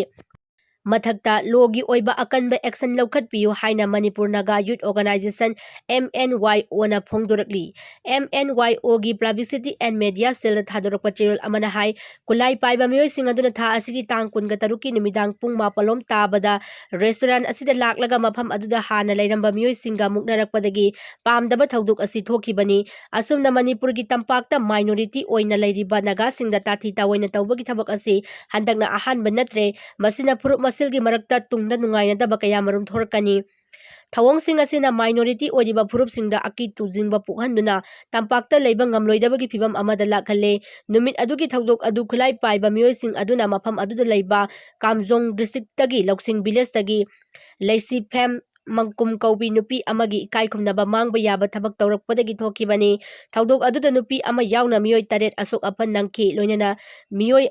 ꯃꯊꯛꯇ ꯂꯣꯒꯤ ꯑꯣꯏꯕ ꯑꯀꯟꯕ ꯑꯦꯛꯁꯟ ꯂꯧꯈꯠꯄꯤꯌꯨ ꯍꯥꯏꯅ ꯃꯅꯤꯄꯨꯔ ꯅꯥꯒꯥ ꯌꯨꯊ ꯑꯣꯔꯒꯅꯥꯏꯖꯦꯁꯟ MNYOꯅ ꯐꯣꯡꯗꯣꯔꯛꯂꯤ꯫ MNYOꯒꯤ ꯄꯕ꯭ꯂꯤꯁꯤꯇꯤ ꯑꯦꯟড ꯃꯤꯗꯤꯌꯥ ꯁꯦꯜꯗ ꯊꯥꯗꯣꯔꯛꯄ ꯆꯦꯔꯣꯜ ꯑꯃꯅ ꯍꯥꯏ ꯈꯨꯠꯂꯥꯏ ꯄꯥꯏꯕ ꯃꯤꯑꯣꯏꯁꯤꯡ ꯑꯗꯨꯅ ꯊꯥ ꯑꯁꯤꯒꯤ ꯇꯥꯡ 16ꯀꯤ ꯅꯨꯃꯤꯗꯥꯡ ꯄꯨꯡ 9 ꯇꯥꯕꯗ ꯔꯦꯁꯇꯨꯔꯦꯟꯠ ꯑꯁꯤꯗ ꯂꯥꯛꯂꯒ ꯃꯐꯝ ꯑꯗꯨꯗ ꯍꯥꯟꯅ ꯂꯩꯔꯝꯕ ꯃꯤꯑꯣꯏꯁꯤꯡꯒ ꯃꯨꯛꯅꯔꯛꯄꯗꯒꯤ ꯄꯥꯝꯗꯕ ꯊꯧꯗꯣꯛ ꯑꯁꯤ ꯊꯣꯛꯈꯤꯕꯅꯤ꯫ ꯑꯁꯨꯝꯅ ꯃꯅꯤꯄꯨꯔꯒꯤ ꯇꯝꯄꯥꯛꯇ ꯃꯥꯏꯅꯣꯔꯤꯇꯤ ꯑꯣꯏꯅ ꯂꯩꯔꯤꯕ ꯅꯥꯒꯥꯁꯤꯡꯗ ꯇꯥꯊꯤ ꯇꯥꯑꯣꯏꯅ ꯇꯧꯕꯒꯤ ꯊꯕꯛ ꯑꯁꯤ ꯍꯟꯗꯛꯅ ꯑꯍꯥꯟꯕ ꯅꯠꯇ꯭ꯔꯦ꯫ ꯃꯁꯤꯅ ꯐꯨꯔꯨꯞ ꯃꯁꯦꯜꯒꯤ ꯃꯔꯛꯇ ꯇꯨꯡꯗ ꯅꯨꯡꯉꯥꯏꯅꯗꯕ ꯀꯌꯥꯃꯔꯨꯝ ꯊꯣꯔꯛꯀꯅꯤ꯫ ꯊꯧꯑꯣꯡꯁꯤꯡ ꯑꯁꯤꯅ ꯃꯥꯏꯅꯣꯔꯤꯇꯤ ꯑꯣꯏꯔꯤꯕ ꯐꯨꯔꯨꯞꯁꯤꯡꯗ ꯑꯀꯤ ꯇꯨꯖꯤꯡꯕ ꯄꯣꯛꯍꯟꯗꯨꯅ ꯇꯝꯄꯥꯛꯇ ꯂꯩꯕ ꯉꯝꯂꯣꯏꯗꯕꯒꯤ ꯐꯤꯚꯝ ꯑꯃꯗ ꯂꯥꯛꯍꯜꯂꯦ꯫ ꯅꯨꯃꯤꯠ ꯑꯗꯨꯒꯤ ꯊꯧꯗꯣꯛ ꯑꯗꯨ ꯈꯨꯠꯂꯥꯏ ꯄꯥꯏꯕ ꯃꯤꯑꯣꯏꯁꯤꯡ ꯑꯗꯨꯅ ꯃꯐꯝ ꯑꯗꯨꯗ ꯂꯩꯕ ꯀꯥꯝꯖꯣꯡ ꯗꯤꯁꯇ꯭ꯔꯤꯛꯇꯒꯤ ꯂꯧꯁꯤꯡ ꯚꯤꯂꯦꯖꯇꯒꯤ ꯂꯩꯁꯤꯐꯦꯝ ꯃꯪꯀꯨꯝ ꯀꯧꯕꯤ ꯅꯨꯄꯤ ꯑꯃꯒꯤ ꯏꯀꯥꯏꯈꯨꯝꯅꯕ ꯃꯥꯡꯕ ꯌꯥꯕ ꯊꯕꯛ ꯇꯧꯔꯛꯄꯗꯒꯤ ꯊꯣꯛꯈꯤꯕꯅꯤ꯫ ꯊꯧꯗꯣꯛ ꯑꯗꯨꯗ ꯅꯨꯄꯤ ꯑꯃ ꯌꯥꯎꯅ ꯃꯤꯑꯣꯏ 9 ꯑꯁꯣꯛ ꯑꯄꯟ ꯅꯪꯈꯤ꯫ ꯂꯣꯏꯅꯅ ꯃꯤꯑꯣꯏ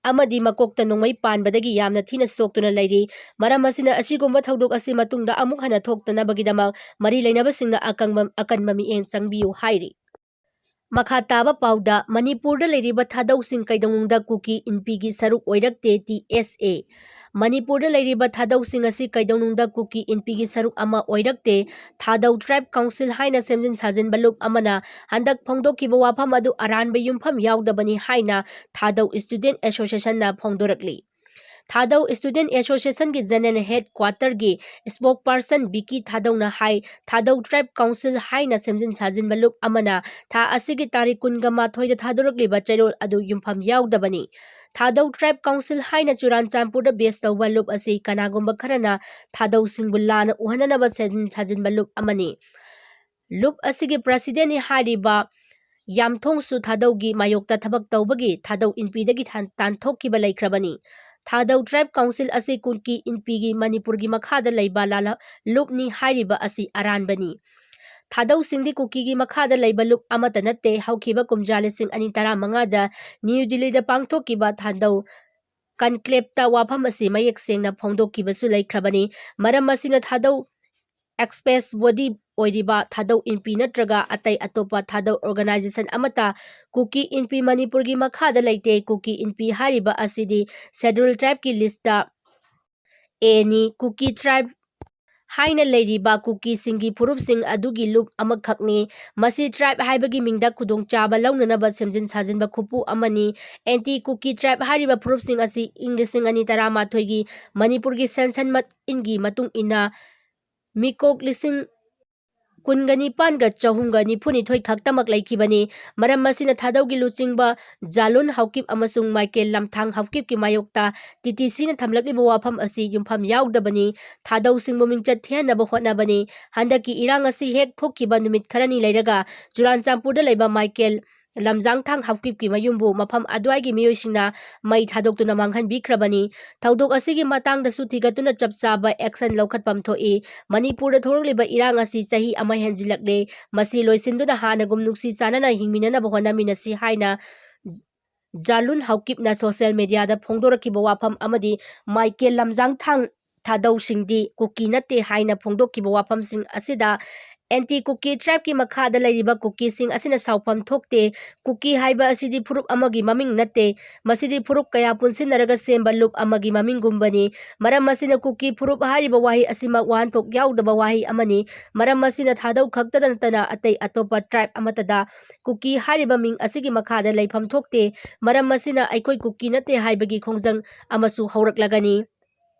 ꯑꯃꯗꯤ ꯃꯀꯣꯛꯇ ꯅꯣꯡꯃꯩ ꯄꯥꯟꯕꯗꯒꯤ ꯌꯥꯝꯅ ꯊꯤꯅ ꯁꯣꯛꯇꯨꯅ ꯂꯩꯔꯤ꯫ ꯃꯔꯝ ꯑꯁꯤꯅ ꯑꯁꯤꯒꯨꯝꯕ ꯊꯧꯗꯣꯛ ꯑꯁꯤ ꯃꯇꯨꯡꯗ ꯑꯃꯨꯛ ꯍꯟꯅ ꯊꯣꯛꯇꯅꯕꯒꯤꯗꯃꯛ ꯃꯔꯤ ꯂꯩꯅꯕꯁꯤꯡꯅ ꯑꯀꯟꯕ ꯃꯤꯠꯌꯦꯡ ꯆꯪꯕꯤꯌꯨ ꯍꯥꯏꯔꯤ꯫ ꯃꯈꯥ ꯇꯥꯕ ꯄꯥꯎꯗ ꯃꯅꯤꯄꯨꯔꯗ ꯂꯩꯔꯤꯕ ꯊꯥꯗꯧꯁꯤꯡ ꯀꯩꯗꯧꯅꯨꯡꯗ ꯀꯨꯀꯤ ꯏꯟꯄꯤꯒꯤ ꯁꯔꯨꯛ ꯑꯣꯏꯔꯛꯇꯦ ꯇꯤ.ꯑꯦꯁ.ꯑꯦ. ꯃꯅꯤꯄꯨꯔꯗ ꯂꯩꯔꯤꯕ ꯊꯥꯗꯧꯁꯤꯡ ꯑꯁꯤ ꯀꯩꯗꯧꯅꯨꯡꯗ ꯀꯨꯀꯤ ꯏꯟꯄꯤꯒꯤ ꯁꯔꯨꯛ ꯑꯃ ꯑꯣꯏꯔꯛꯇꯦ꯫ ꯊꯥꯗꯧ ꯇ꯭ꯔꯥꯏꯕ ꯀꯥꯎꯟꯁꯤꯜ ꯍꯥꯏꯅ ꯁꯦꯝꯖꯤꯟ ꯁꯥꯖꯤꯟꯕ ꯂꯨꯞ ꯑꯃꯅ ꯍꯟꯗꯛ ꯐꯣꯡꯗꯣꯛꯈꯤꯕ ꯋꯥꯐꯝ ꯑꯗꯨ ꯑꯔꯥꯟꯕ ꯌꯨꯝꯐꯝ ꯌꯥꯎꯗꯕꯅꯤ ꯍꯥꯏꯅ ꯊꯥꯗꯧ ꯁ꯭ꯇꯨꯗꯦꯟꯠ ꯑꯦꯁꯣꯁꯤꯌꯦꯁꯟꯅ ꯐꯣꯡꯗꯣꯔꯛꯂꯤ꯫ ꯊꯥꯗꯧ ꯁ꯭ꯇꯨꯗꯦꯟꯠ ꯑꯦꯁꯣꯁꯤꯌꯦꯁꯟꯒꯤ ꯖꯦꯅꯔꯦꯜ ꯍꯦꯗ ꯀ꯭ꯋꯥꯇꯔꯒꯤ ꯁ꯭ꯄꯣꯛꯄꯔꯁꯟ ꯕꯤꯀꯤ ꯊꯥꯗꯧꯅ ꯍꯥꯏ ꯊꯥꯗꯧ ꯇ꯭ꯔꯥꯏꯕ ꯀꯥꯎꯟꯁꯤꯜ ꯍꯥꯏꯅ ꯁꯦꯝꯖꯤꯟ ꯁꯥꯖꯤꯟꯕ ꯂꯨꯞ ꯑꯃꯅ ꯊꯥ ꯑꯁꯤꯒꯤ ꯇꯥꯔꯤꯛ 22ꯗ ꯊꯥꯗꯣꯔꯛꯂꯤꯕ ꯆꯩꯔꯣꯜ ꯑꯗꯨ ꯌꯨꯝꯐꯝ ꯌꯥꯎꯗꯕꯅꯤ꯫ ꯊꯥꯗꯧ ꯇ꯭ꯔꯥꯏꯕ ꯀꯥꯎꯟꯁꯤल ꯍꯥꯏꯅ ꯆꯨꯔꯥꯆꯥꯟꯄꯨꯔꯗ ꯕꯦꯁ ꯇꯧꯕ ꯂꯨꯞ ꯑꯁꯤ ꯀꯅꯥꯒꯨꯝꯕ ꯈꯔꯅ ꯊꯥꯗꯧꯁꯤꯡꯕꯨ ꯂꯥꯟꯅ ꯎꯍꯟꯅꯅꯕ ꯁꯦꯝꯖꯤꯟ ꯁꯥꯖꯤꯟꯕ ꯂꯨꯞ ꯑꯃꯅꯤ꯫ ꯂꯨꯞ ꯑꯁꯤꯒꯤ ꯄ꯭ꯔꯁꯤꯗꯦꯟꯠꯅꯤ ꯍꯥꯏꯔꯤꯕ ꯌꯥꯝꯊꯣꯡꯁꯨ ꯊꯥꯗꯧꯒꯤ ꯃꯥꯌꯣꯛꯇ ꯊꯕꯛ ꯇꯧꯕꯒꯤ ꯊꯥꯗꯧ ꯏꯟꯄꯤꯗꯒꯤ ꯇꯥꯟꯊꯣꯛꯈꯤꯕ ꯂꯩꯈ꯭ꯔꯕꯅꯤ꯫ ꯊꯥꯗꯧ ꯇ꯭ꯔꯥꯏꯕ ꯀꯥꯎꯟꯁꯤल ꯑꯁꯤ ꯀꯨꯀꯤ ꯏꯟꯄꯤꯒꯤ ꯃꯅꯤꯄꯨꯔꯒꯤ ꯃꯈꯥꯗ ꯂꯩꯕ ꯂꯨꯞꯅꯤ ꯍꯥꯏꯔꯤꯕ ꯑꯁꯤ ꯑꯔꯥꯟꯕꯅꯤ꯫ ꯊꯥꯗꯧꯁꯤꯡꯗꯤ ꯀꯨꯀꯤꯒꯤ ꯃꯈꯥꯗ ꯂꯩꯕ ꯂꯨꯞ ꯑꯃꯠꯇ ꯅꯠꯇꯦ꯫ ꯍꯧꯈꯤꯕ ꯀꯨꯝꯖꯥ 2015ꯗ ꯅ꯭ꯌꯨ ꯗꯤꯜꯂꯤꯗ ꯄꯥꯡꯊꯣꯛꯈꯤꯕ ꯊꯥꯗꯧ ꯀꯟꯀ꯭ꯂꯦꯞꯇ ꯋꯥꯐꯝ ꯑꯁꯤ ꯃꯌꯦꯛ ꯁꯦꯡꯅ ꯐꯣꯡꯗꯣꯛꯈꯤꯕꯁꯨ ꯂꯩꯈ꯭ꯔꯕꯅꯤ꯫ ꯃꯔꯝ ꯑꯁꯤꯅ ꯊꯥꯗꯧ ꯑꯦꯛꯁꯄ꯭ꯔꯦꯁ ꯕꯣꯗꯤ ꯑꯣꯏꯔꯤꯕ ꯊꯥꯗꯧ ꯏꯟꯄꯤ ꯅꯠꯇ꯭ꯔꯒ ꯑꯇꯩ ꯑꯇꯣꯞꯄ ꯊꯥꯗꯧ ꯑꯣꯔꯒꯅꯥꯏꯖꯦꯁꯟ ꯑꯃꯠꯇ ꯀꯨꯀꯤ ꯏꯟꯄꯤ ꯃꯅꯤꯄꯨꯔꯒꯤ ꯃꯈꯥꯗ ꯂꯩꯇꯦ꯫ ꯀꯨꯀꯤ ꯏꯟꯄꯤ ꯍꯥꯏꯔꯤꯕ ꯑꯁꯤꯗꯤ ꯁꯦꯗ꯭ꯌꯨꯜ ꯇ꯭ꯔꯥꯏꯕꯀꯤ ꯂꯤꯁꯇ ꯑꯦ.ꯅꯤ꯫ ꯀꯨꯀꯤ ꯇ꯭ꯔꯥꯏꯕ ꯍꯥꯏꯅ ꯂꯩꯔꯤꯕ ꯀꯨꯀꯤꯁꯤꯡꯒꯤ ꯐꯨꯔꯨꯞꯁꯤꯡ ꯑꯗꯨꯒꯤ ꯂꯨꯞ ꯑꯃꯈꯛꯅꯤ꯫ ꯃꯁꯤ ꯇ꯭ꯔꯥꯏꯕ ꯍꯥꯏꯕꯒꯤ ꯃꯤꯡꯗ ꯈꯨꯗꯣꯡꯆꯥꯕ ꯂꯧꯅꯅꯕ ꯁꯦꯝꯖꯤꯟ ꯁꯥꯖꯤꯟꯕ ꯈꯨꯞꯄꯨ ꯑꯃꯅꯤ꯫ ꯑꯦꯟꯇꯤ ꯀꯨꯀꯤ ꯇ꯭ꯔꯥꯏꯕ ꯍꯥꯏꯔꯤꯕ ꯐꯨꯔꯨꯞꯁꯤꯡ ꯑꯁꯤ ꯏꯪ 2011ꯒꯤ ꯃꯅꯤꯄꯨꯔꯒꯤ ꯁꯦꯟꯁꯟ ꯃꯇꯨꯡ ꯏꯟꯅ ꯃꯤꯀꯣꯛ 19,992 ꯈꯛꯇꯃꯛ ꯂꯩꯈꯤꯕꯅꯤ꯫ ꯃꯔꯝ ꯑꯁꯤꯅ ꯊꯥꯗꯧꯒꯤ ꯂꯨꯆꯤꯡꯕ ꯖꯥꯂꯨꯟ ꯍꯥꯎꯀꯤꯞ ꯑꯃꯁꯨꯡ ꯃꯥꯏꯀꯦꯜ ꯍꯥꯎꯀꯤꯞꯀꯤ ꯃꯥꯌꯣꯛꯇ ꯇꯤ.ꯇꯤ.ꯁꯤꯅ ꯊꯝꯂꯛꯂꯤꯕ ꯋꯥꯐꯝ ꯑꯁꯤ ꯌꯨꯝꯐꯝ ꯌꯥꯎꯗꯕꯅꯤ꯫ ꯊꯥꯗꯧꯁꯤꯡꯕꯨ ꯃꯤꯡꯆꯠ ꯊꯤꯍꯟꯅꯕ ꯍꯣꯠꯅꯕꯅꯤ꯫ ꯍꯟꯗꯛꯀꯤ ꯏꯔꯥꯡ ꯑꯁꯤ ꯍꯦꯛ ꯊꯣꯛꯈꯤꯕ ꯅꯨꯃꯤꯠ ꯈꯔꯅꯤ ꯂꯩꯔꯒ ꯆꯨꯔꯥꯆꯥꯟꯄꯨꯔꯗ ꯂꯩꯕ ꯃꯥꯏꯀꯦꯜ ꯂꯝꯖꯥꯡꯊꯥꯡ ꯍꯥꯎꯀꯤꯞꯀꯤ ꯃꯌꯨꯝꯕꯨ ꯃꯐꯝ ꯑꯗꯨꯋꯥꯏꯒꯤ ꯃꯤꯑꯣꯏꯁꯤꯡꯅ ꯃꯩ ꯊꯥꯗꯣꯛꯇꯨꯅ ꯃꯥꯡꯍꯟꯕꯤꯈ꯭ꯔꯕꯅꯤ꯫ ꯊꯧꯗꯣꯛ ꯑꯁꯤꯒꯤ ꯃꯇꯥꯡꯗꯁꯨ ꯊꯤꯒꯠꯇꯨꯅ ꯆꯞ ꯆꯥꯕ ꯑꯦꯛꯁꯟ ꯂꯧꯈꯠꯐꯝ ꯊꯣꯛꯏ꯫ ꯃꯅꯤꯄꯨꯔꯗ ꯊꯣꯛꯂꯛꯂꯤꯕ ꯏꯔꯥꯡ ꯑꯁꯤ ꯆꯍꯤ ꯑꯃ ꯍꯦꯟꯖꯤꯜꯂꯛꯂꯦ꯫ ꯃꯁꯤ ꯂꯣꯏꯁꯤꯟꯗꯨꯅ ꯍꯥꯟꯅꯒꯨꯝ ꯅꯨꯡꯁꯤ ꯆꯥꯟꯅꯅ ꯍꯤꯡꯃꯤꯟꯅꯅꯕ ꯍꯣꯠꯅꯃꯤꯟꯅꯁꯤ ꯍꯥꯏꯅ ꯖꯥꯂꯨꯟ ꯍꯥꯎꯀꯤꯞꯅ ꯁꯣꯁꯤꯌꯦꯜ ꯃꯤꯗꯤꯌꯥꯗ ꯐꯣꯡꯗꯣꯔꯛꯈꯤꯕ ꯋꯥꯐꯝ ꯑꯃꯗꯤ ꯃꯥꯏꯀꯦꯜ ꯂꯝꯖꯥꯡꯊꯥꯡ ꯊꯥꯗꯧꯁꯤꯡꯗꯤ ꯀꯨꯀꯤ ꯅꯠꯇꯦ ꯍꯥꯏꯅ ꯐꯣꯡꯗꯣꯛꯈꯤꯕ ꯋꯥꯐꯝꯁꯤꯡ ꯑꯁꯤꯗ ꯑꯦꯟꯇꯤ ꯀꯨꯀꯤ ꯇ꯭ꯔꯥꯏꯕꯀꯤ ꯃꯈꯥꯗ ꯂꯩꯔꯤꯕ ꯀꯨꯀꯤꯁꯤꯡ ꯑꯁꯤꯅ ꯁꯥꯎꯐꯝ ꯊꯣꯛꯇꯦ꯫ ꯀꯨꯀꯤ ꯍꯥꯏꯕ ꯑꯁꯤꯗꯤ ꯐꯨꯔꯨꯞ ꯑꯃꯒꯤ ꯃꯃꯤꯡ ꯅꯠꯇꯦ꯫ ꯃꯁꯤꯗꯤ ꯐꯨꯔꯨꯞ ꯀꯌꯥ ꯄꯨꯟꯁꯤꯟꯅꯔꯒ ꯁꯦꯝꯕ ꯂꯨꯞ ꯑꯃꯒꯤ ꯃꯃꯤꯡꯒꯨꯝꯕꯅꯤ꯫ ꯃꯔꯝ ꯑꯁꯤꯅ ꯀꯨꯀꯤ ꯐꯨꯔꯨꯞ ꯍꯥꯏꯔꯤꯕ ꯋꯥꯍꯩ ꯑꯁꯤꯃꯛ ꯋꯥꯍꯟꯊꯣꯛ ꯌꯥꯎꯗꯕ ꯋꯥꯍꯩ ꯑꯃꯅꯤ꯫ ꯃꯔꯝ ꯑꯁꯤꯅ ꯊꯥꯗꯧ ꯈꯛꯇꯗ ꯅꯠꯇꯅ ꯑꯇꯩ ꯑꯇꯣꯞꯄ ꯇ꯭ꯔꯥꯏꯕ ꯑꯃꯠꯇꯗ ꯀꯨꯀꯤ ꯍꯥꯏꯔꯤꯕ ꯃꯤꯡ ꯑꯁꯤꯒꯤ ꯃꯈꯥꯗ ꯂꯩꯐꯝ ꯊꯣꯛꯇꯦ꯫ ꯃꯔꯝ ꯑꯁꯤꯅ ꯑꯩꯈꯣꯏ ꯀꯨꯀꯤ ꯅꯠꯇꯦ ꯍꯥꯏꯕꯒꯤ ꯈꯣꯡꯖꯪ ꯑꯃꯁꯨ ꯍꯧꯔꯛꯂꯒꯅꯤ꯫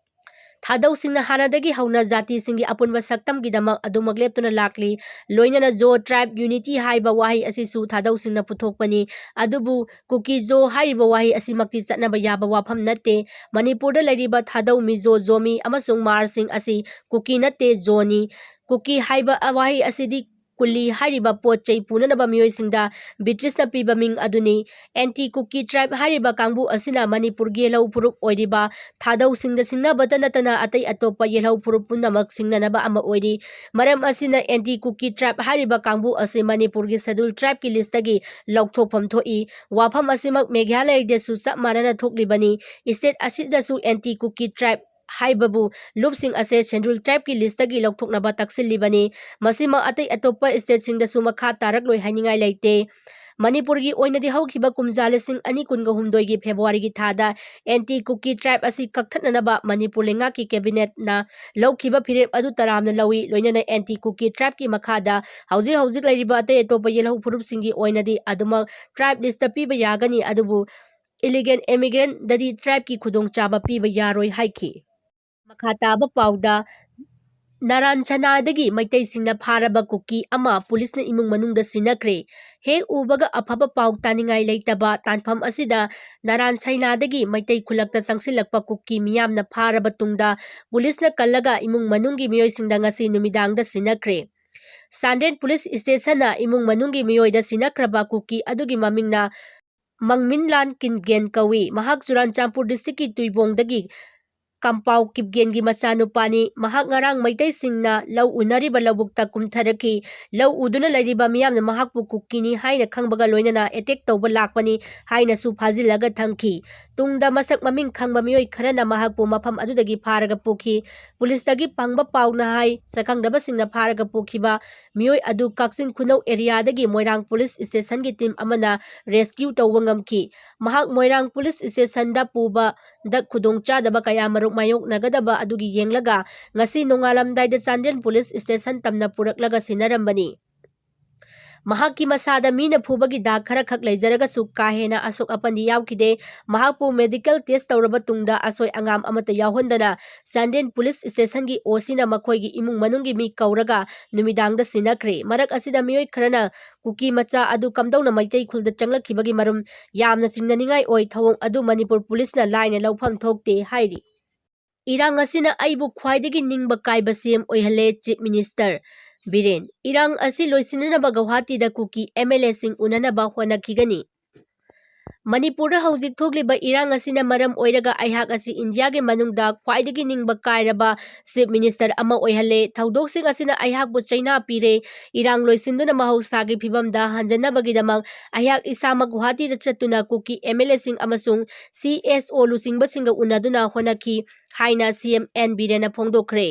ꯊꯥꯗꯧꯁꯤꯡꯅ ꯍꯥꯟꯅꯗꯒꯤ ꯍꯧꯅ ꯖꯥꯇꯤꯁꯤꯡꯒꯤ ꯑꯄꯨꯟꯕ ꯁꯛꯇꯝꯒꯤꯗꯃꯛ ꯑꯗꯨꯃꯛ ꯂꯦꯞꯇꯨꯅ ꯂꯥꯛꯂꯤ꯫ ꯂꯣꯏꯅꯅ ꯖꯣ ꯇ꯭ꯔꯥꯏꯕ ꯌꯨꯅꯤꯇꯤ ꯍꯥꯏꯕ ꯋꯥꯍꯩ ꯑꯁꯤꯁꯨ ꯊꯥꯗꯧꯁꯤꯡꯅ ꯄꯨꯊꯣꯛꯄꯅꯤ꯫ ꯑꯗꯨꯕꯨ ꯀꯨꯀꯤ ꯖꯣ ꯍꯥꯏꯔꯤꯕ ꯋꯥꯍꯩ ꯑꯁꯤꯃꯛꯇꯤ ꯆꯠꯅꯕ ꯌꯥꯕ ꯋꯥꯐꯝ ꯅꯠꯇꯦ꯫ ꯃꯅꯤꯄꯨꯔꯗ ꯂꯩꯔꯤꯕ ꯊꯥꯗꯧ, ꯃꯤꯖꯣ, ꯖꯣꯃꯤ ꯑꯃꯁꯨꯡ ꯃꯥꯔꯁꯤꯡ ꯑꯁꯤ ꯀꯨꯀꯤ ꯅꯠꯇꯦ, ꯖꯣꯅꯤ꯫ ꯀꯨꯀꯤ ꯍꯥꯏꯕ ꯋꯥꯍꯩ ꯑꯁꯤꯗꯤ ꯀꯨꯂꯤ ꯍꯥꯏꯔꯤꯕ ꯄꯣꯠ ꯆꯩ ꯄꯨꯅꯅꯕ ꯃꯤꯑꯣꯏꯁꯤꯡꯗ ꯕ꯭ꯔꯤꯇꯤꯁꯅ ꯄꯤꯕ ꯃꯤꯡ ꯑꯗꯨꯅꯤ꯫ ꯑꯦꯟꯇꯤ ꯀꯨꯀꯤ ꯇ꯭ꯔꯥꯏꯕ ꯍꯥꯏꯔꯤꯕ ꯀꯥꯡꯕꯨ ꯑꯁꯤꯅ ꯃꯅꯤꯄꯨꯔꯒꯤ ꯌꯦꯜꯍꯧ ꯐꯨꯔꯨꯞ ꯑꯣꯏꯔꯤꯕ ꯊꯥꯗꯧꯁꯤꯡꯗ ꯁꯤꯡꯅꯕꯇ ꯅꯠꯇꯅ ꯑꯇꯩ ꯑꯇꯣꯞꯄ ꯌꯦꯜꯍꯧ ꯐꯨꯔꯨꯞ ꯄꯨꯝꯅꯃꯛ ꯁꯤꯡꯅꯅꯕ ꯑꯃ ꯑꯣꯏꯔꯤ꯫ ꯃꯔꯝ ꯑꯁꯤꯅ ꯑꯦꯟꯇꯤ ꯀꯨꯀꯤ ꯇ꯭ꯔꯥꯏꯕ ꯍꯥꯏꯔꯤꯕ ꯀꯥꯡꯕꯨ ꯑꯁꯤ ꯃꯅꯤꯄꯨꯔꯒꯤ ꯁꯦꯗ꯭ꯌꯨꯜ ꯇ꯭ꯔꯥꯏꯕꯀꯤ ꯂꯤꯁꯇꯒꯤ ꯂꯧꯊꯣꯛꯐꯝ ꯊꯣꯛꯏ꯫ ꯋꯥꯐꯝ ꯑꯁꯤꯃꯛ ꯃꯦꯘꯥꯂꯌꯗꯁꯨ ꯆꯞ ꯃꯥꯟꯅꯅ ꯊꯣꯛꯂꯤꯕꯅꯤ꯫ ꯁ꯭ꯇꯦꯠ ꯑꯁꯤꯗꯁꯨ ꯑꯦꯟꯇꯤ ꯀꯨꯀꯤ ꯇ꯭ꯔꯥꯏꯕ ꯍꯥꯏꯕꯕꯨ ꯂꯨꯞꯁꯤꯡ ꯑꯁꯦ ꯁꯦꯗ꯭ꯌꯨꯜ ꯇ꯭ꯔꯥꯏꯕꯀꯤ ꯂꯤꯁꯇꯒꯤ ꯂꯧꯊꯣꯛꯅꯕ ꯇꯛꯁꯤꯜꯂꯤꯕꯅꯤ꯫ ꯃꯁꯤꯃꯛ ꯑꯇꯩ ꯑꯇꯣꯞꯄ ꯁ꯭ꯇꯦꯠꯁꯤꯡꯗꯁꯨ ꯃꯈꯥ ꯇꯥꯔꯛꯂꯣꯏ ꯍꯥꯏꯅꯤꯡꯉꯥꯏ ꯂꯩꯇꯦ꯫ ꯃꯅꯤꯄꯨꯔꯒꯤ ꯑꯣꯏꯅꯗꯤ ꯍꯧꯈꯤꯕ ꯀꯨꯝꯖꯥ 2022ꯒꯤ ꯐꯦꯕ꯭ꯔꯨꯋꯥꯔꯤꯒꯤ ꯊꯥꯗ ꯑꯦꯟꯇꯤ ꯀꯨꯀꯤ ꯇ꯭ꯔꯥꯏꯕ ꯑꯁꯤ ꯀꯛꯊꯠꯅꯅꯕ ꯃꯅꯤꯄꯨꯔ ꯂꯩꯉꯥꯛꯀꯤ ꯀꯦꯕꯤꯅꯦꯠꯅ ꯂꯧꯈꯤꯕ ꯐꯤꯔꯦꯞ ꯑꯗꯨ ꯇꯔꯥꯝꯅ ꯂꯧꯏ꯫ ꯂꯣꯏꯅꯅ ꯑꯦꯟꯇꯤ ꯀꯨꯀꯤ ꯇ꯭ꯔꯥꯏꯕꯀꯤ ꯃꯈꯥꯗ ꯍꯧꯖꯤꯛ ꯍꯧꯖꯤꯛ ꯂꯩꯔꯤꯕ ꯑꯇꯩ ꯑꯇꯣꯞꯄ ꯌꯦꯜꯍꯧ ꯐꯨꯔꯨꯞꯁꯤꯡꯒꯤ ꯑꯣꯏꯅꯗꯤ ꯑꯗꯨꯃꯛ ꯇ꯭ꯔꯥꯏꯕ ꯂꯤꯁꯇ ꯄꯤꯕ ꯌꯥꯒꯅꯤ, ꯑꯗꯨꯕꯨ ꯏꯂꯤꯒꯦꯜ ꯏꯃꯤꯒ꯭ꯔꯦꯟꯇꯗꯗꯤ ꯇ꯭ꯔꯥꯏꯕꯀꯤ ꯈꯨꯗꯣꯡꯆꯥꯕ ꯄꯤꯕ ꯌꯥꯔꯣꯏ ꯍꯥꯏꯈꯤ꯫ ꯃꯈꯥ ꯇꯥꯕ ꯄꯥꯎꯗ ꯅꯔꯥꯟꯁꯥꯅꯥꯗꯒꯤ ꯃꯩꯇꯩꯁꯤꯡꯅ ꯐꯥꯔꯕ ꯀꯨꯀꯤ ꯑꯃ ꯄꯨꯂꯤꯁꯅ ꯏꯃꯨꯡ ꯃꯅꯨꯡꯗ ꯁꯤꯟꯅꯈ꯭ꯔꯦ꯫ ꯍꯦꯛ ꯎꯕꯒ ꯑꯐꯕ ꯄꯥꯎ ꯇꯥꯅꯤꯡꯉꯥই ꯂꯩꯇꯕ ꯇꯥꯟꯐꯝ ꯑꯁꯤꯗ ꯅꯔꯥꯟꯁꯥꯏꯅꯥꯗꯒꯤ ꯃꯩꯇꯩ ꯈꯨꯜꯂꯛꯇ ꯆꯪꯁꯤꯜꯂꯛꯄ ꯀꯨꯀꯤ ꯃꯤꯌꯥꯝꯅ ꯐꯥꯔꯕ ꯇꯨꯡꯗ ꯄꯨꯂꯤꯁꯅ ꯀꯜꯂꯒ ꯏꯃꯨꯡ ꯃꯅꯨꯡꯒꯤ ꯃꯤꯑꯣꯏꯁꯤꯡꯗ ꯉꯁꯤ ꯅꯨꯃꯤꯗꯥꯡꯗ ꯁꯤꯟꯅꯈ꯭ꯔꯦ꯫ ꯆꯥꯟꯗꯦꯜ ꯄꯨꯂꯤꯁ ꯁ꯭ꯇꯦꯁꯟꯅ ꯏꯃꯨꯡ ꯃꯅꯨꯡꯒꯤ ꯃꯤꯑꯣꯏꯗ ꯁꯤꯟꯅꯈ꯭ꯔꯕ ꯀꯨꯀꯤ ꯑꯗꯨꯒꯤ ꯃꯃꯤꯡꯅ ꯃꯪꯃꯤꯟꯂꯥꯟ ꯀꯤꯞꯒꯦꯟ ꯀꯧꯏ꯫ ꯃꯍꯥꯛ ꯆꯨꯔꯥꯆꯥꯟꯄꯨꯔ ꯗꯤꯁꯇ꯭ꯔꯤꯛꯀꯤ ꯇꯨꯏꯕꯣꯡꯗꯒꯤ ꯀꯝꯄꯥꯎ ꯀꯤꯞꯒꯦꯟꯒꯤ ꯃꯆꯥꯅꯨꯄꯥꯅꯤ꯫ ꯃꯍꯥꯛ ꯉꯔꯥꯡ ꯃꯩꯇꯩꯁꯤꯡꯅ ꯂꯧ ꯎꯅꯔꯤꯕ ꯂꯧꯕꯨꯛꯇ ꯀꯨꯝꯊꯔꯛꯈꯤ꯫ ꯂꯧ ꯎꯗꯨꯅ ꯂꯩꯔꯤꯕ ꯃꯤꯌꯥꯝꯅ ꯃꯍꯥꯛꯄꯨ ꯀꯨꯀꯤꯅꯤ ꯍꯥꯏꯅ ꯈꯪꯕꯒ ꯂꯣꯏꯅꯅ ꯑꯦꯇꯦꯛ ꯇꯧꯕ ꯂꯥꯛꯄꯅꯤ ꯍꯥꯏꯅꯁꯨ ꯐꯥꯖꯤꯜꯂꯒ ꯊꯝꯈꯤ꯫ ꯇꯨꯡꯗ ꯃꯁꯛ ꯃꯃꯤꯡ ꯈꯪꯕ ꯃꯤꯑꯣꯏ ꯈꯔꯅ ꯃꯍꯥꯛꯄꯨ ꯃꯐꯝ ꯑꯗꯨꯗꯒꯤ ꯐꯥꯔꯒ ꯄꯨꯈꯤ꯫ ꯄꯨꯂꯤꯁꯇꯒꯤ ꯐꯪꯕ ꯄꯥꯎꯅ ꯍꯥꯏ ꯁꯛꯈꯪꯗꯕꯁꯤꯡꯅ ꯐꯥꯔꯒ ꯄꯨꯈꯤꯕ मियोय अदु काक्चिंग खुनौ एरियादगी मोइरांग पुलिस स्टेशन की टीम अमना रेस्क्यू तौबा ngamki mahak moirang police station da puba da khudong chadaba kaya maruk mayok nagadaba adugi yenglaga ngasi nongalamdai da Chandel police station tamna puraklaga sinarambani mahaki masada mina phubagi da khara khak leijaraga su ka hena asok apandi yaukide mahapu medical test tawraba tungda asoi angam amata yahondana Chandel police station gi osina makhoi gi imung manungi mi kauraga numidang da sinakre marak asida mioi kharana kuki macha adu kamdawna maitai khulda changlakhibagi marum yamna chingnaningai oi thawong adu Manipur police na line lawpham thokte hairi irang asina aibu khwaidagi ningba kaiba CM oihale Chief Minister Biren ꯏꯔꯥꯡ ꯑꯁꯤ ꯂꯣꯏꯁꯤꯟꯅꯅꯕ ꯒꯧꯍꯥꯇꯤꯗ ꯀꯨꯀꯤ MLAꯁꯤꯡ ꯎꯅꯅꯕ ꯍꯣꯠꯅꯈꯤꯒꯅꯤ ꯃꯅꯤꯄꯨꯔꯗ ꯍꯧꯖꯤꯛ ꯊꯣꯛꯂꯤꯕ ꯏꯔꯥꯡ ꯑꯁꯤꯅ ꯃꯔꯝ ꯑꯣꯏꯔꯒ ꯑꯩꯍꯥꯛ ꯑꯁꯤ ꯏꯟꯗꯤꯌꯥꯒꯤ ꯃꯅꯨꯡꯗ ꯈ꯭ꯋꯥꯏꯗꯒꯤ ꯅꯤꯡꯕ ꯀꯥꯏꯔꯕ ꯆꯤꯐ ꯃꯤꯅꯤꯁꯇꯔ ꯑꯃ ꯑꯣꯏꯍꯜꯂꯦ ꯊꯧꯗꯣꯛꯁꯤꯡ ꯑꯁꯤꯅ ꯑꯩꯍꯥꯛꯄꯨ ꯆꯩꯅꯥ ꯄꯤꯔꯦ ꯏꯔꯥꯡ ꯂꯣꯏꯁꯤꯟꯗꯨꯅ ꯃꯍꯧꯁꯥꯒꯤ ꯐꯤꯕꯝꯗ ꯍꯟꯖꯟꯅꯕꯒꯤꯗꯃꯛ ꯑꯩꯍꯥꯛ ꯏꯁꯥꯃꯛ ꯒꯧꯍꯥꯇꯤꯗ ꯆꯠꯇꯨꯅ ꯀꯨꯀꯤ MLAꯁꯤꯡ ꯑꯃꯁꯨꯡ CSO ꯂꯨꯆꯤꯡꯕꯁꯤꯡꯒ ꯎꯅꯗꯨꯅ ꯍꯣꯠꯅꯈꯤ ꯍꯥꯏꯅ CM N ꯕꯤꯔꯦꯟꯅ ꯐꯣꯡꯗꯣꯛꯈ꯭ꯔꯦ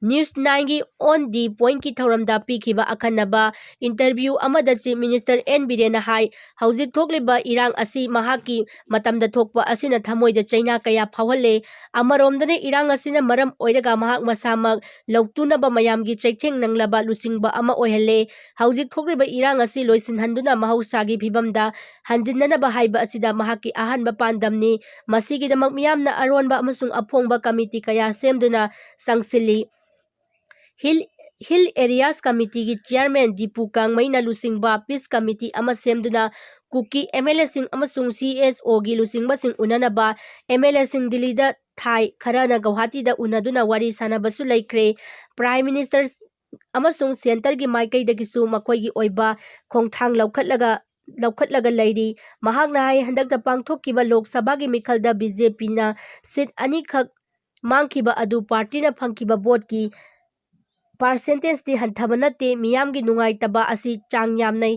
न्यूज़ 9 की ऑन दी पॉइंट की थौरमदा पीखिबा अखन्नबा इंटरव्यू अमदा चीफ मिनिस्टर एन बीरेन हाई हौजिक थोकलिबा इरांग असि महाकी मतमदा थोकपा असिना थमोइदा चाइना कया फावहल्ले अमरोमदने इरांग असिना मरम ओइरगा महाक मसामक लौतुनबा मयामगी चैथेंग नंगलबा लुसिंगबा अमा ओइहल्ले हौजिक थोकलिबा इरांग असि लोइसिनहंदुना महौसागी फिबमदा हंजिन्ननबा हाइबा असिदा महाकी अहानबा पांदमनी मसिगिदमक मियामना अरोनबा अमसुंग अफोंगबा कमिटी कया सेमदुना संगसिली हिल एरियाज कमिटी की चेयरमैन दीपू कांगमईना लुसिंगबा पीस कमिटी अमा सेमदुना कुकी MLA सिंह अमसुंग CSO की लुसिंगबा सिंह उननबा MLA सिंह दिल्लीदा थाई खराना गौहाटीदा उनदुना वारी सानबसु लैख्रे प्राइम मिनिस्टर अमसुंग सेंटर की माइकैदगिसु मखोइगी ओइबा खोंगथांग लौखटलगा लैरी महाकना हाय हंदकता पांगथोकिबा लोक सभा की मिखलदा BJP ना सीट अनिखक मांगखिबा अदु पार्टी ना फंगखिबा वोट की परसेंटेज दी हंथबा नते मियाम की नुंगाइतबा असि चांग यामनै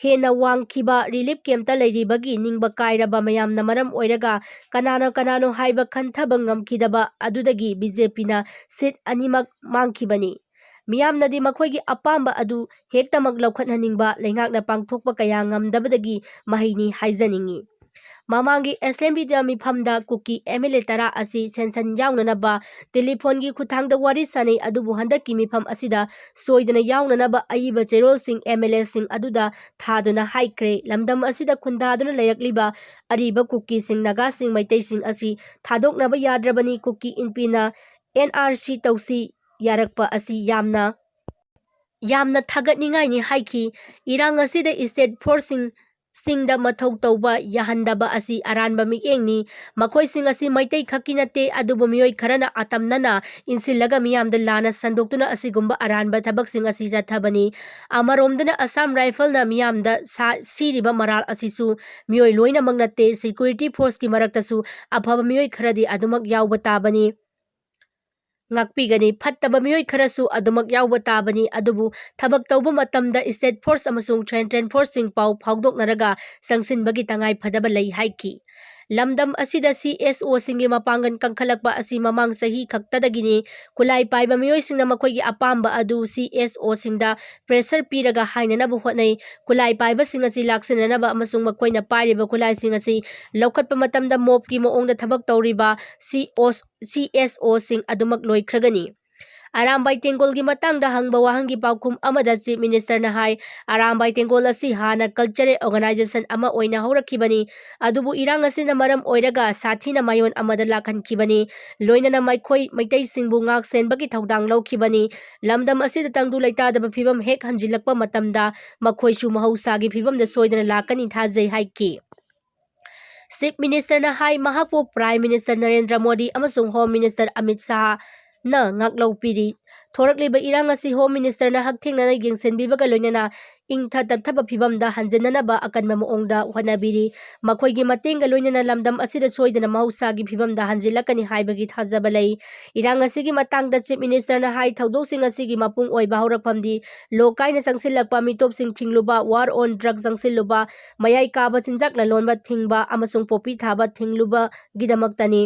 हेना वांगखिबा रिलीफ कैंपता लैरिबगी निंगबा कायरबा मयामना मरम ओइरगा कनानो हाइबा खंथबा ngamखिदबा अदुदगी BJP ना सीट अनिमक मांगखिबनी मियामनदी मखोइगी अपांबा अदु हेक्तमक लौखटहनिंगबा लेंगाकना पांगथोकपा कया ngamदबदगी महिनी हाइजनिंगी मामांगी असेंबली मिफमदा कुकी MLA तरा असि सेंसन यावननबा टेलीफोन की खुथांगदा वारी सानै अदुबु हंदकी मिफम असिदा सोइदना यावननबा अइबा चेरोल सिंह MLA सिंह अदुदा थादुना हाइक्रे लमदम असिदा खुंदादुना लैरकलिबा अरिबा कुकी सिंह नागा सिंह मैतै सिंह असि थादोकनबा याद्रबनी कुकी इनपीना NRC तौसी यारकपा असि यामना थागतनिंगाइनि हाइखि इरांग असिदा स्टेट फोर्स सिंगदा मथौ तौबा याहंदबा असि अरानबा मिएंगनी मखोइ सिंग असि मैतै खक्की नते अदुबु मियोइ खरना आतमनना इंसिलगा मियामदा लाना संदोक्तुना असिगुंबा अरानबा थबक सिंग असि जाथबनी अमरोमदना असम राइफल ना मियामदा सिरिबा मराल असिसु मियोइ लोइनमक नते सिक्योरिटी फोर्स की मरक्तसु अफबा मियोइ खरदि अदुमक यावबा ताबनी ngakpigani phattaba mioi kharasu adumak yawba tabani adubu thabak tawba matamda state force amasung train force sing pau phawdoknaraga sangsinbagi tangai phadaba lei haiki lamdam asida CSO singi mapangan kangkhalakpa asi mamang sahi khaktadagini kulai paiba mioi singna makoigi apamba adu CSO singda pressure piraga hainanabu hotnai kulai paiba singasi laksinanaba amasung makoina pairiba kulai singasi lokhatpa matamda mob ki moongda thabak tawriba CSO sing adumak loikragani Arambai Tengol की मतंगदा हंगबा वाहंगी पाउखुम अमदा chief minister ना high Arambai तेंगोल असि हाना cultural organisation अमा ओइना हौरखिबनी अदुबु इरांग असिना मरम ओइरगा साथीना मायोन अमदा लाखनखिबनी लोइनना माइखोइ मैतै सिंगबु ngak senbagi थौदांग लौखिबनी लमदम असिदा तंगदु लैतादबा फिबम हेक हंजिलकपा मतमदा मखोइसु महौसागी फिबमदा सोइदना लाकनी थाजै हाइकी चीफ मिनिस्टर ना हाई महापो प्राइम मिनिस्टर नरेंद्र मोदी अमसुंग होम मिनिस्टर अमित शाह ना ngaklau piri थोरकलिबा इरांग असि होम मिनिस्टर ना हकथेंगना येंगसेनबिबगा लोइनना इंगथा तत्थबा फिबमदा हंजननबा अकनबा मोंगदा होनाबिरी मखोइगी मतेंगा लोइनना लमदम असिदा सोइदना महौसागी फिबमदा हंजिलकनी हाइबगी थाजबा लै इरांग असिगी मतंगदा चीफ मिनिस्टर ना हाई थौदोसिंग असिगी मपुंग ओइबा हौरकफमदी लोकाइना संसिलकपा मिटोपसिंग थिंगलुबा वार ऑन ड्रग संसिलुबा मयाई काबा चिंजाकना लोनबा थिंगबा अमसुंग पोपी थाबा थिंगलुबा गिदमक्तनी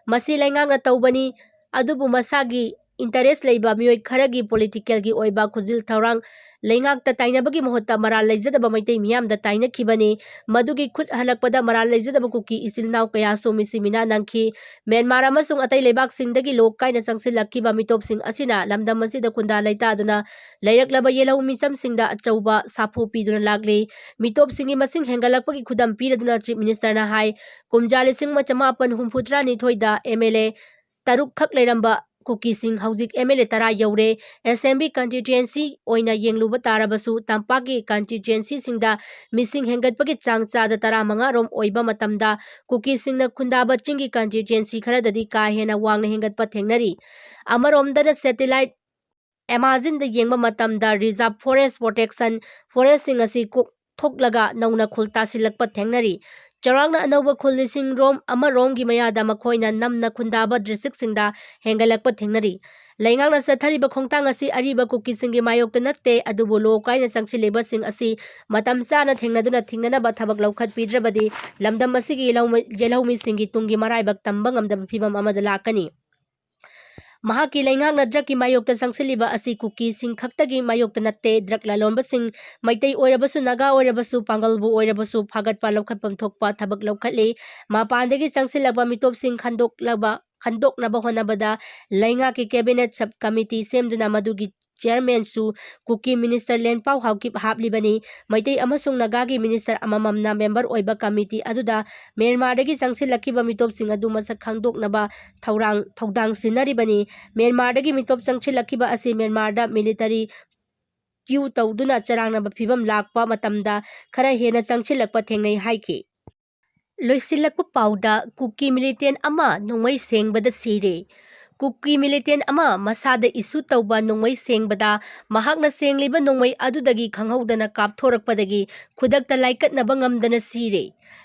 मसि लैंगांगना तौबनी अदुबु मसागी इंटरेस्ट लेबा मियोय खरगी पॉलिटिकल की ओइबा खुजिल थौरांग लेंगाक्ता ताइनबगी महत्ता मराल लेजदब मैतै मियामदा ताइनखिबनी मदुगी खुद हलकपदा मराल लेजदब कुकी इसिल नाव कया सोमिसि मिना नंखि म्यांमार अमसुंग अतै लेबाक सिंगदगी लोक काइना संगसिलक्किबा मितोपसिंग असिना लमदम असिदा खुंदा लैतादुना लैरक्लबा येलौ मिसमसिंगदा अचौबा साफु पीदुना लागली मितोपसिंगी मसिंग हेंगलक्पगी खुदम पीरदुना चीफ मिनिस्टरना हाय कुमजा लिसिंग मचमापन हुंफुत्रा निथोइदा एमएलए तरुक खक लेरंबा कुकी सिंह हौजिक एमएलए तरा you're SMB constituency ओइना येंगलुबा तारबसु तंपाकी constituency सिंगदा missing हेंगटपगी चांग चादा तरा मंगारोम ओइबा मतमदा कुकी सिंगना खुंदाबा चिंगी कंस्टिट्युएंसी खरददी का हेना वांगना हेंगटपा थेंगनरी अमरोमदना सैटेलाइट एमाजिन द येंगबा मतमदा रिजर्व फॉरेस्ट प्रोटेक्शन फॉरेस्ट सिंग असि थोकलगा नौना खुलता सिलकपा थेंगनरी चौरांगना अनौबा खुल लिसिंग रोम अमरोम की मयादा मखोइना नमना खुंदाबा डिस्ट्रिक्ट सिंगदा हेंगलकपा थेंगनरी लैंगांगना चथरिबा खोंतांग असि अरिबा कुकी सिंगी मायोक्ता नत्ते अदुबो लोकाइना संगसिलेबा सिंग असि मतम चाना थेंगनदुना थिंगनबा थबक लौखत पीद्रबदी लमदम असिगी येलौमी सिंगी तुंगी मराइबक तंबा ngamdaba फिबम अमदा लाकनी महाकी लैंगांगना ड्रग की मायोक्ता संगसिलिबा असि कुकी सिंग खक्तगी मायोक्ता नत्ते ड्रग लालोंबा सिंग मैतै ओइरबसु नागा ओइरबसु पांगलबु ओइरबसु फागटपा लौखतपम थोकपा थबक लौखतले मापांदगी संगसिलबा मितोप सिंग खंदोकनबा होनबदा लैंगा की कैबिनेट सब कमिटी सेमदुना मदुगी चेयरमैन सु cookie minister 𝗫𝗡𝗏𝗜𝗓 हापलिबनी Meitei अमसुंग नागागी minister अमममना member ओइबा committee अदुदा म्यांमारदगी संगसिलक्किबा मितोपसिंग अदु मसक खंदोकनबा थौदांग सिनरिबनी म्यांमारदगी मितोप संगसिलक्किबा असि म्यांमारदा मिलिटरी क्यू तौदुना चरांगनबा फिबम लाकपा मतमदा खरा हेना संगसिलक्पा थेंगनै हाइखि लोइसिलक्पा पाउदा कुकी मिलिटेंट अमा नोंमै सेंगबदा सिरे कुकी मिलिटेंट अमा मसादा इशू तौबा नोंमै सेंगबदा महाकना सेंगलिबा नोंमै अदुदगी खंगहौदना कापथोरकपदगी खुदक्ता लाइकटनबा ngamdana सिरे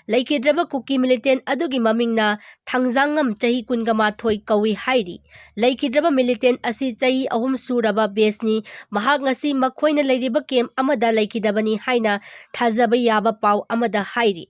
लैखिद्रबा कुकी मिलिटेंट अदुगी ममिंगना थांगजांगम चही 28 कौई हाइरी लैखिद्रबा मिलिटेंट असि चही 3 सूरबा बेसनी महाक ngasi मखोइना लैरिबा केम अमदा लैखिदबनी हाइना थाजबा याबा पाउ अमदा हाइरी